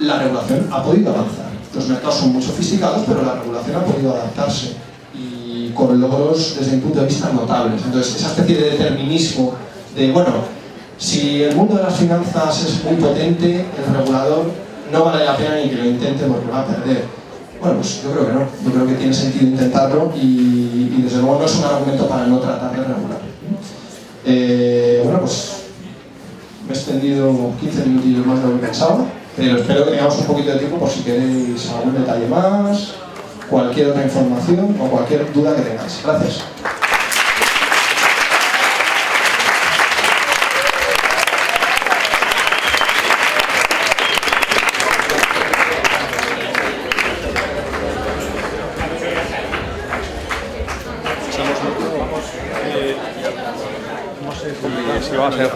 la regulación ha podido avanzar. Los mercados son muy sofisticados, pero la regulación ha podido adaptarse y con logros desde mi punto de vista notables. Entonces, esa especie de determinismo de, bueno, si el mundo de las finanzas es muy potente, el regulador no vale la pena ni que lo intente porque va a perder. Bueno, pues yo creo que no. Yo creo que tiene sentido intentarlo y desde luego no es un argumento para no tratar de regular. Bueno, pues me he extendido 15 minutillos más de lo que pensaba, pero espero que tengamos un poquito de tiempo por si queréis algún detalle más, cualquier otra información o cualquier duda que tengáis. Gracias. Si va a ser,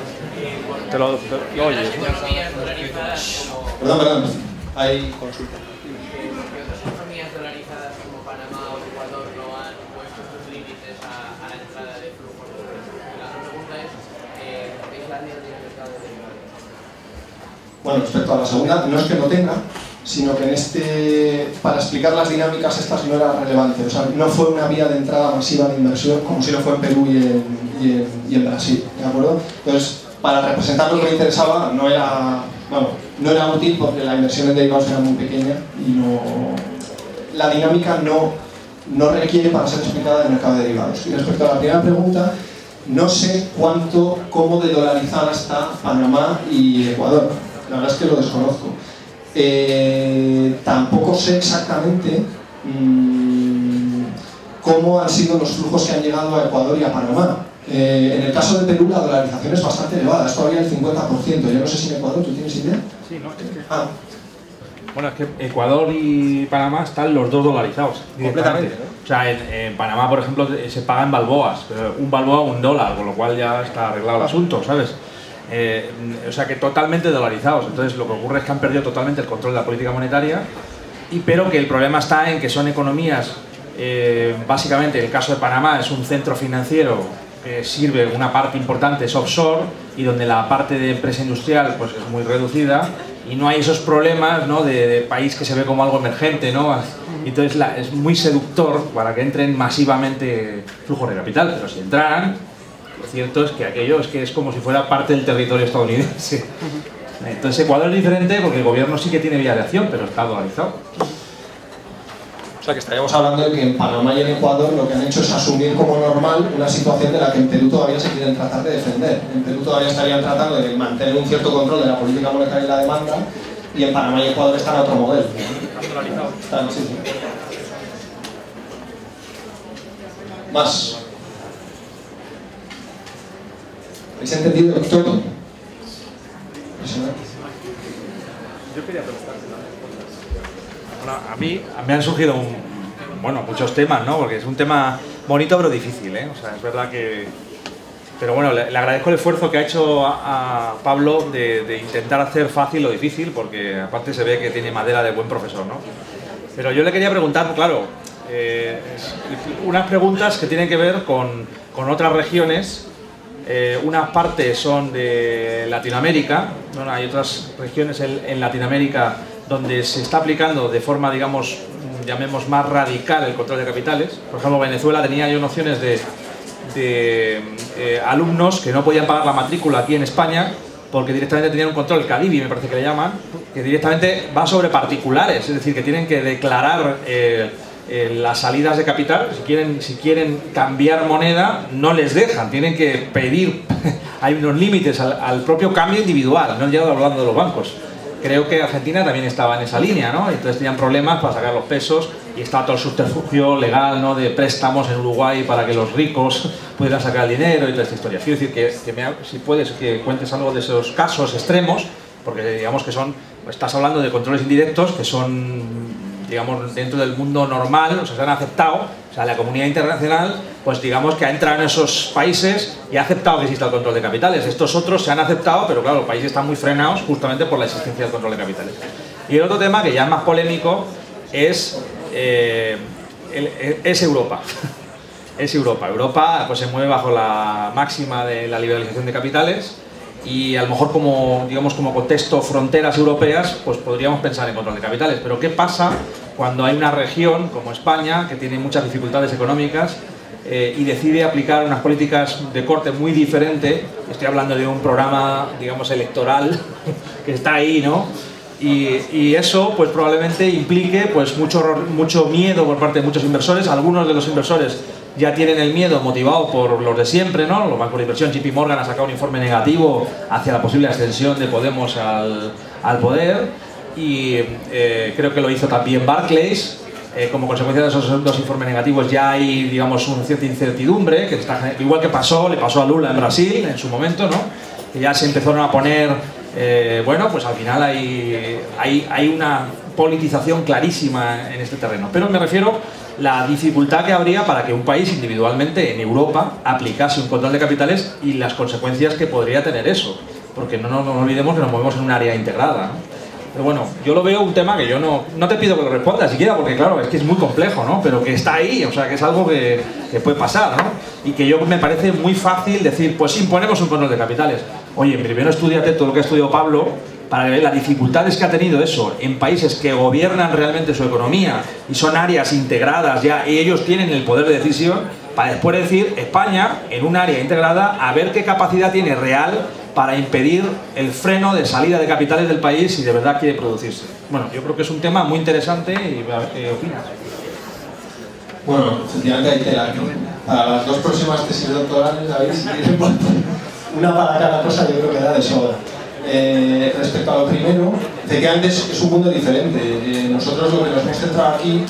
te lo oyes. Perdón, hay consulta. Otras economías dolarizadas como Panamá o Ecuador no han puesto estos límites a la entrada de flujos. La pregunta es, ¿es la ley del mercado de derivados? Bueno, respecto a la segunda, no es que no tenga, sino que para explicar las dinámicas estas no era relevante. O sea, no fue una vía de entrada masiva de inversión como si lo fue en Perú y en Brasil, ¿de acuerdo? Entonces, para representar lo que me interesaba, no era útil porque la inversión en derivados era muy pequeña y la dinámica no requiere para ser explicada del mercado de derivados. Y respecto a la primera pregunta, no sé cómo de dolarizada está Panamá y Ecuador. La verdad es que lo desconozco. Tampoco sé exactamente cómo han sido los flujos que han llegado a Ecuador y a Panamá. En el caso de Perú la dolarización es bastante elevada, es todavía el 50%. Yo no sé si en Ecuador, ¿tú tienes idea? Sí, no, es que... Bueno, es que Ecuador y Panamá están los dos dolarizados. Completamente, ¿no? O sea, en Panamá, por ejemplo, se paga en balboas, un balboa $1, con lo cual ya está arreglado el asunto, ¿sabes? O sea que totalmente dolarizados. Entonces lo que ocurre es que han perdido totalmente el control de la política monetaria, pero que el problema está en que son economías, básicamente el caso de Panamá es un centro financiero que sirve, una parte importante es offshore y donde la parte de empresa industrial pues es muy reducida y no hay esos problemas, ¿no?, de país que se ve como algo emergente, ¿no? Entonces es muy seductor para que entren masivamente flujos de capital, pero si entraran, lo cierto es que aquello es como si fuera parte del territorio estadounidense. Entonces Ecuador es diferente porque el gobierno sí que tiene vía de acción, pero está dolarizado. O sea que estaríamos hablando de que en Panamá y en Ecuador lo que han hecho es asumir como normal una situación de la que en Perú todavía se quieren tratar de defender. En Perú todavía estarían tratando de mantener un cierto control de la política monetaria y la demanda, y en Panamá y Ecuador están a otro modelo. Están, sí. Más. ¿Habéis entendido todo? Yo quería preguntarte una cosa. A mí me han surgido muchos temas, ¿no? Porque es un tema bonito pero difícil, ¿eh? O sea, es verdad que... Pero bueno, le agradezco el esfuerzo que ha hecho a Pablo de intentar hacer fácil lo difícil, porque aparte se ve que tiene madera de buen profesor, ¿no? Pero yo le quería preguntar, claro, unas preguntas que tienen que ver con otras regiones. Unas partes son de Latinoamérica, ¿no? Hay otras regiones en Latinoamérica donde se está aplicando de forma, digamos, llamemos más radical el control de capitales. Por ejemplo, Venezuela tenía yo nociones de alumnos que no podían pagar la matrícula aquí en España porque directamente tenían un control, el CADIVI me parece que le llaman, que directamente va sobre particulares, es decir, que tienen que declarar las salidas de capital. Si quieren cambiar moneda no les dejan, tienen que pedir, hay unos límites al propio cambio individual, no han llegado hablando de los bancos. Creo que Argentina también estaba en esa línea, ¿no? Entonces tenían problemas para sacar los pesos y estaba todo el subterfugio legal, ¿no?, de préstamos en Uruguay para que los ricos pudieran sacar el dinero y toda esta historia. Quiero decir si puedes que cuentes algo de esos casos extremos, porque digamos que estás hablando de controles indirectos que son, digamos, dentro del mundo normal, o sea, se han aceptado, o sea, la comunidad internacional, pues digamos que ha entrado en esos países y ha aceptado que exista el control de capitales. Estos otros se han aceptado, pero claro, los países están muy frenados justamente por la existencia del control de capitales. Y el otro tema, que ya es más polémico, es Europa. Es Europa. Europa pues se mueve bajo la máxima de la liberalización de capitales y a lo mejor como contexto fronteras europeas, pues podríamos pensar en control de capitales. Pero ¿qué pasa cuando hay una región como España que tiene muchas dificultades económicas y decide aplicar unas políticas de corte muy diferente? Estoy hablando de un programa, digamos, electoral que está ahí, ¿no? Y eso pues probablemente implique pues mucho miedo por parte de muchos inversores. Algunos de los inversores ya tienen el miedo motivado por los de siempre, ¿no? Los bancos de inversión, JP Morgan ha sacado un informe negativo hacia la posible ascensión de Podemos al poder, y creo que lo hizo también Barclays. Como consecuencia de esos dos informes negativos ya hay, digamos, una cierta incertidumbre, que igual que le pasó a Lula en Brasil en su momento, ¿no? Que ya se empezaron a poner, bueno, pues al final hay una politización clarísima en este terreno. Pero me refiero a la dificultad que habría para que un país individualmente en Europa aplicase un control de capitales y las consecuencias que podría tener eso. Porque no nos olvidemos que nos movemos en un área integrada, ¿no? Pero bueno, yo lo veo un tema que yo no te pido que lo respondas siquiera, porque claro, es que es muy complejo, ¿no? Pero que está ahí, o sea, que es algo que puede pasar, ¿no? Y que yo me parece muy fácil decir, pues imponemos un control de capitales. Oye, primero estudiate todo lo que ha estudiado Pablo para ver las dificultades que ha tenido eso en países que gobiernan realmente su economía y son áreas integradas ya, y ellos tienen el poder de decisión, para después decir, España, en un área integrada, a ver qué capacidad tiene real para impedir el freno de salida de capitales del país si de verdad quiere producirse. Bueno, yo creo que es un tema muy interesante y a ver qué opinas. Bueno, efectivamente hay tela aquí. Para las dos próximas tesis doctorales, David, si quieren una para cada cosa, yo creo que da de sobra. Respecto a lo primero, efectivamente es un mundo diferente. Nosotros lo que nos hemos centrado aquí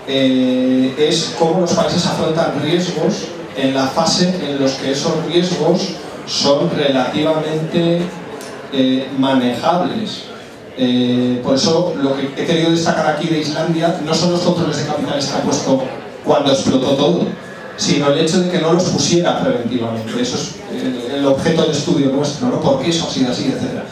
es cómo los países afrontan riesgos en la fase en los que esos riesgos son relativamente manejables. Por eso lo que he querido destacar aquí de Islandia no son los controles de capitales que ha puesto cuando explotó todo, sino el hecho de que no los pusiera preventivamente. Eso es el objeto de estudio nuestro, ¿no? ¿Por qué eso ha sido así, etcétera?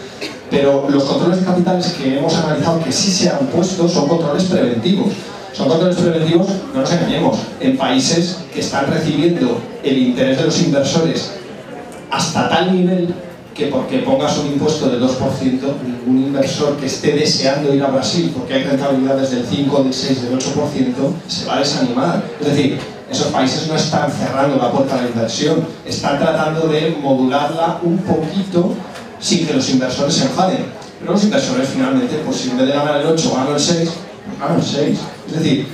Pero los controles de capitales que hemos analizado que sí se han puesto son controles preventivos. Son controles preventivos, no nos engañemos, en países que están recibiendo el interés de los inversores hasta tal nivel que porque pongas un impuesto del 2%, ningún inversor que esté deseando ir a Brasil porque hay rentabilidades del 5, del 6, del 8%, se va a desanimar. Es decir, esos países no están cerrando la puerta a la inversión, están tratando de modularla un poquito sin que los inversores se enfaden. Pero los inversores finalmente, pues si en vez de ganar el 8 ganan el 6, pues ganan el 6. Es decir,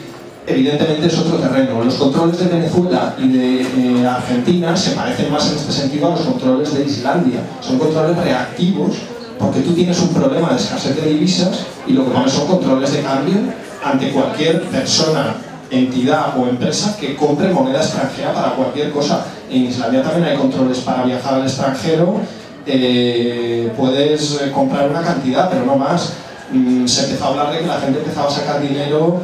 evidentemente es otro terreno. Los controles de Venezuela y de Argentina se parecen más en este sentido a los controles de Islandia. Son controles reactivos porque tú tienes un problema de escasez de divisas y lo que pones son controles de cambio ante cualquier persona, entidad o empresa que compre moneda extranjera para cualquier cosa. En Islandia también hay controles para viajar al extranjero. Puedes comprar una cantidad, pero no más. Se empezó a hablar de que la gente empezaba a sacar dinero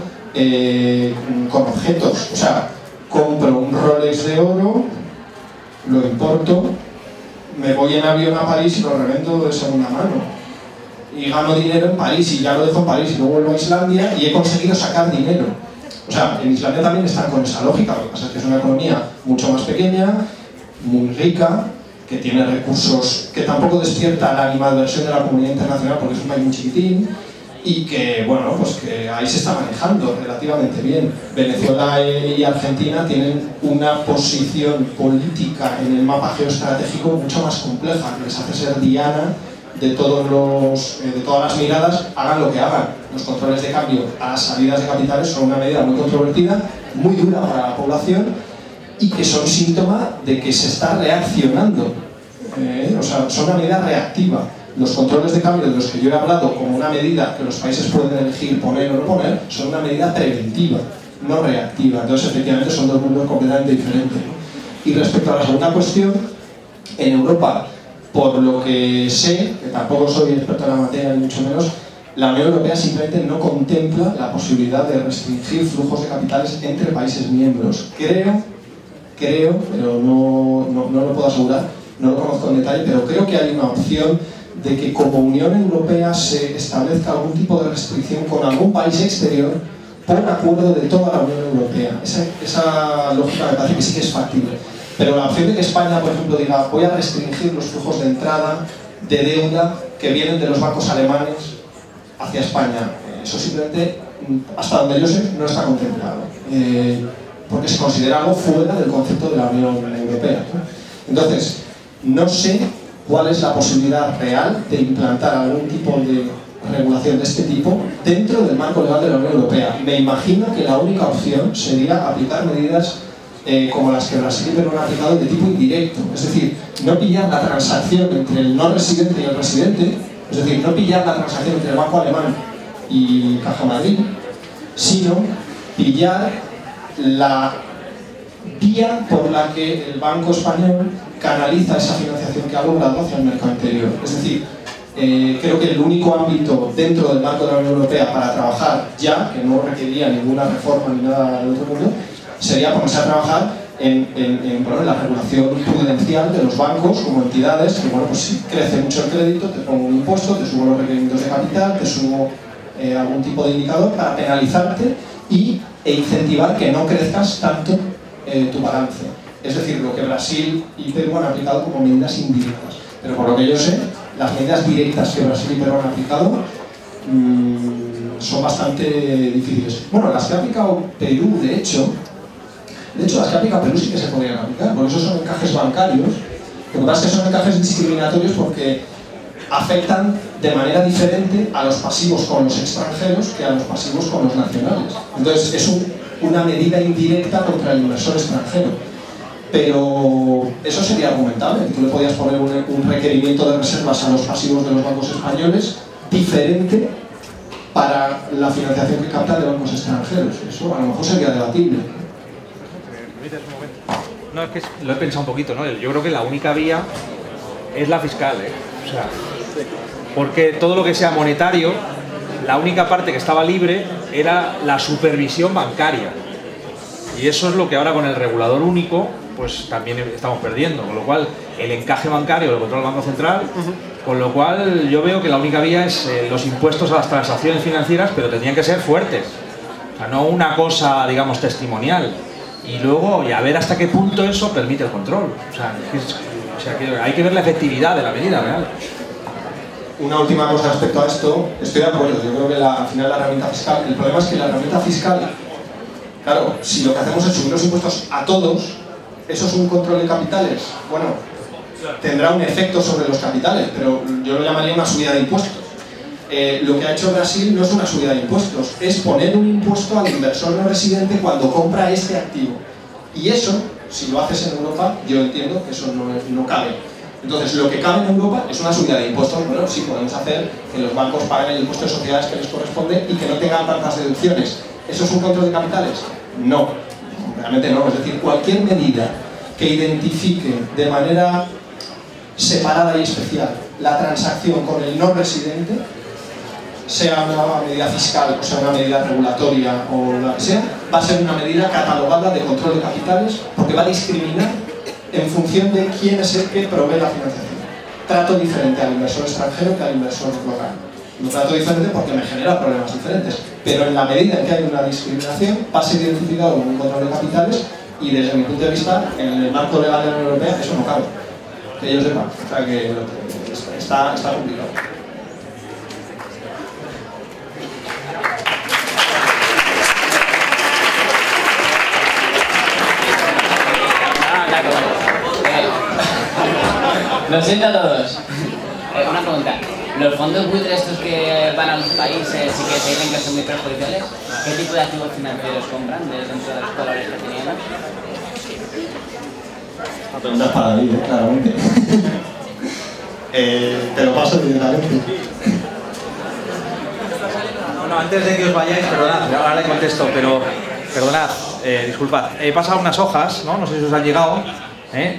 con objetos, o sea, compro un Rolex de oro, lo importo, me voy en avión a París y lo revendo de segunda mano y gano dinero en París y ya lo dejo en París y luego vuelvo a Islandia y he conseguido sacar dinero. O sea, en Islandia también están con esa lógica, lo que pasa es que es una economía mucho más pequeña, muy rica, que tiene recursos, que tampoco despierta la animadversión de la comunidad internacional porque es un país muy chiquitín, y que, bueno, pues que ahí se está manejando relativamente bien. Venezuela y Argentina tienen una posición política en el mapa geoestratégico mucho más compleja, que les hace ser diana de todas las miradas, hagan lo que hagan. Los controles de cambio a las salidas de capitales son una medida muy controvertida, muy dura para la población y que son síntoma de que se está reaccionando. O sea, son una medida reactiva. Los controles de cambio de los que yo he hablado como una medida que los países pueden elegir poner o no poner, son una medida preventiva, no reactiva. Entonces, efectivamente, son dos mundos completamente diferentes. Y respecto a la segunda cuestión, en Europa, por lo que sé, que tampoco soy experto en la materia ni mucho menos, la Unión Europea simplemente no contempla la posibilidad de restringir flujos de capitales entre países miembros. Creo, pero no lo puedo asegurar, no lo conozco en detalle, pero creo que hay una opción de que como Unión Europea se establezca algún tipo de restricción con algún país exterior por acuerdo de toda la Unión Europea. Esa lógica me parece que sí que es factible. Pero la opción de que España, por ejemplo, diga voy a restringir los flujos de entrada de deuda que vienen de los bancos alemanes hacia España, eso simplemente, hasta donde yo sé, no está contemplado. Porque se considera algo fuera del concepto de la Unión Europea. Entonces, no sé cuál es la posibilidad real de implantar algún tipo de regulación de este tipo dentro del marco legal de la Unión Europea. Me imagino que la única opción sería aplicar medidas como las que Brasil y Perú han aplicado, de tipo indirecto. Es decir, no pillar la transacción entre el no residente y el residente, es decir, no pillar la transacción entre el Banco Alemán y Caja Madrid, sino pillar la vía por la que el Banco Español canaliza esa financiación que ha logrado hacia el mercado interior. Es decir, creo que el único ámbito dentro del marco de la Unión Europea para trabajar ya, que no requeriría ninguna reforma ni nada del otro mundo, sería ponerse a trabajar en la regulación prudencial de los bancos como entidades que, bueno, pues si crece mucho el crédito, te pongo un impuesto, te subo los requerimientos de capital, te subo algún tipo de indicador para penalizarte e incentivar que no crezcas tanto tu balance. Es decir, lo que Brasil y Perú han aplicado como medidas indirectas. Pero por lo que yo sé, las medidas directas que Brasil y Perú han aplicado son bastante difíciles. Bueno, las que ha aplicado Perú, de hecho las que ha aplicado Perú sí que se podrían aplicar, por eso son encajes bancarios. Lo que pasa es que son encajes discriminatorios porque afectan de manera diferente a los pasivos con los extranjeros que a los pasivos con los nacionales. Entonces es una medida indirecta contra el inversor extranjero. Pero eso sería argumentable, que tú le podías poner un requerimiento de reservas a los pasivos de los bancos españoles diferente para la financiación que captan de bancos extranjeros. Eso a lo mejor sería debatible. No, es que lo he pensado un poquito, ¿no? Yo creo que la única vía es la fiscal, ¿eh? O sea, porque todo lo que sea monetario, la única parte que estaba libre era la supervisión bancaria. Y eso es lo que ahora con el regulador único pues también estamos perdiendo, con lo cual el encaje bancario lo controla el Banco Central, con lo cual yo veo que la única vía es los impuestos a las transacciones financieras, pero tendrían que ser fuertes, o sea, no una cosa, digamos, testimonial, y luego y a ver hasta qué punto eso permite el control. O sea, que hay que ver la efectividad de la medida real. Una última cosa respecto a esto, estoy de acuerdo, yo creo que al final la herramienta fiscal, el problema es que la herramienta fiscal, claro, si lo que hacemos es subir los impuestos a todos, ¿eso es un control de capitales? Bueno, tendrá un efecto sobre los capitales, pero yo lo llamaría una subida de impuestos. Lo que ha hecho Brasil no es una subida de impuestos, es poner un impuesto al inversor no residente cuando compra este activo. Y eso, si lo haces en Europa, yo entiendo que eso no cabe. Entonces, lo que cabe en Europa es una subida de impuestos. Bueno, sí, podemos hacer que los bancos paguen el impuesto de sociedades que les corresponde y que no tengan tantas deducciones. ¿Eso es un control de capitales? No, realmente no. Es decir, cualquier medida que identifique de manera separada y especial la transacción con el no residente, sea una medida fiscal o sea una medida regulatoria o la que sea, va a ser una medida catalogada de control de capitales porque va a discriminar en función de quién es el que provee la financiación. Trato diferente al inversor extranjero que al inversor local. Lo trato diferente porque me genera problemas diferentes, pero en la medida en que hay una discriminación va a ser identificado como un control de capitales y desde mi punto de vista, en el marco legal de la Unión Europea, eso no cabe. Que yo sepa, o sea que está complicado. Lo siento a todos. Una pregunta. ¿Los fondos buitres estos que van a los países y que se dicen que son muy perjudiciales, qué tipo de activos financieros compran dentro de los colores que teníamos? La pregunta es para David, claramente. Te lo paso directamente. No, antes de que os vayáis, perdonad, ahora le contesto, pero perdonad, disculpad. He pasado unas hojas, ¿no? No sé si os han llegado.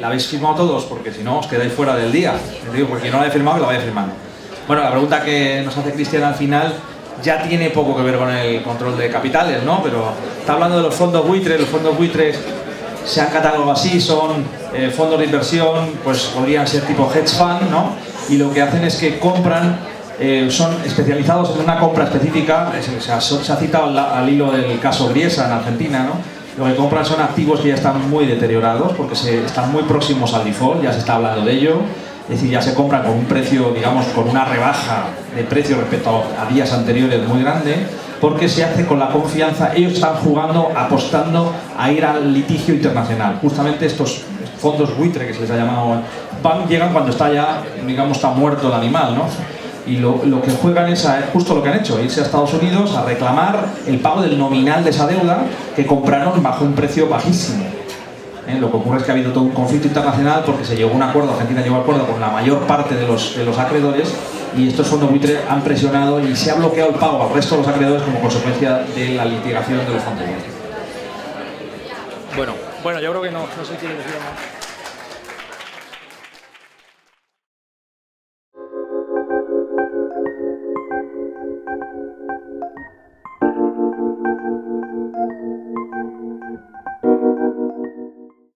La habéis firmado todos, porque si no os quedáis fuera del día. Os digo, porque no la he firmado, que la vaya firmando. Bueno, la pregunta que nos hace Cristian al final ya tiene poco que ver con el control de capitales, ¿no? Pero está hablando de los fondos buitres. Los fondos buitres se han catalogado así, son fondos de inversión, pues podrían ser tipo hedge fund, ¿no? Y lo que hacen es que compran, son especializados en una compra específica. Se ha citado al hilo del caso Griesa en Argentina, ¿no? Lo que compran son activos que ya están muy deteriorados porque están muy próximos al default, ya se está hablando de ello. Es decir, ya se compran con un precio, digamos, con una rebaja de precio respecto a días anteriores muy grande, porque se hace con la confianza. Ellos están jugando, apostando a ir al litigio internacional. Justamente estos fondos buitre, que se les ha llamado, llegan cuando está ya, digamos, está muerto el animal, ¿no? Y lo que juegan es justo lo que han hecho, irse a Estados Unidos a reclamar el pago del nominal de esa deuda que compraron bajo un precio bajísimo. Lo que ocurre es que ha habido todo un conflicto internacional porque se llegó a un acuerdo, Argentina llegó a un acuerdo con la mayor parte de los acreedores, y estos fondos buitre han presionado y se ha bloqueado el pago al resto de los acreedores como consecuencia de la litigación de los fondos buitre. Bueno, yo creo que no sé si quieres decir más.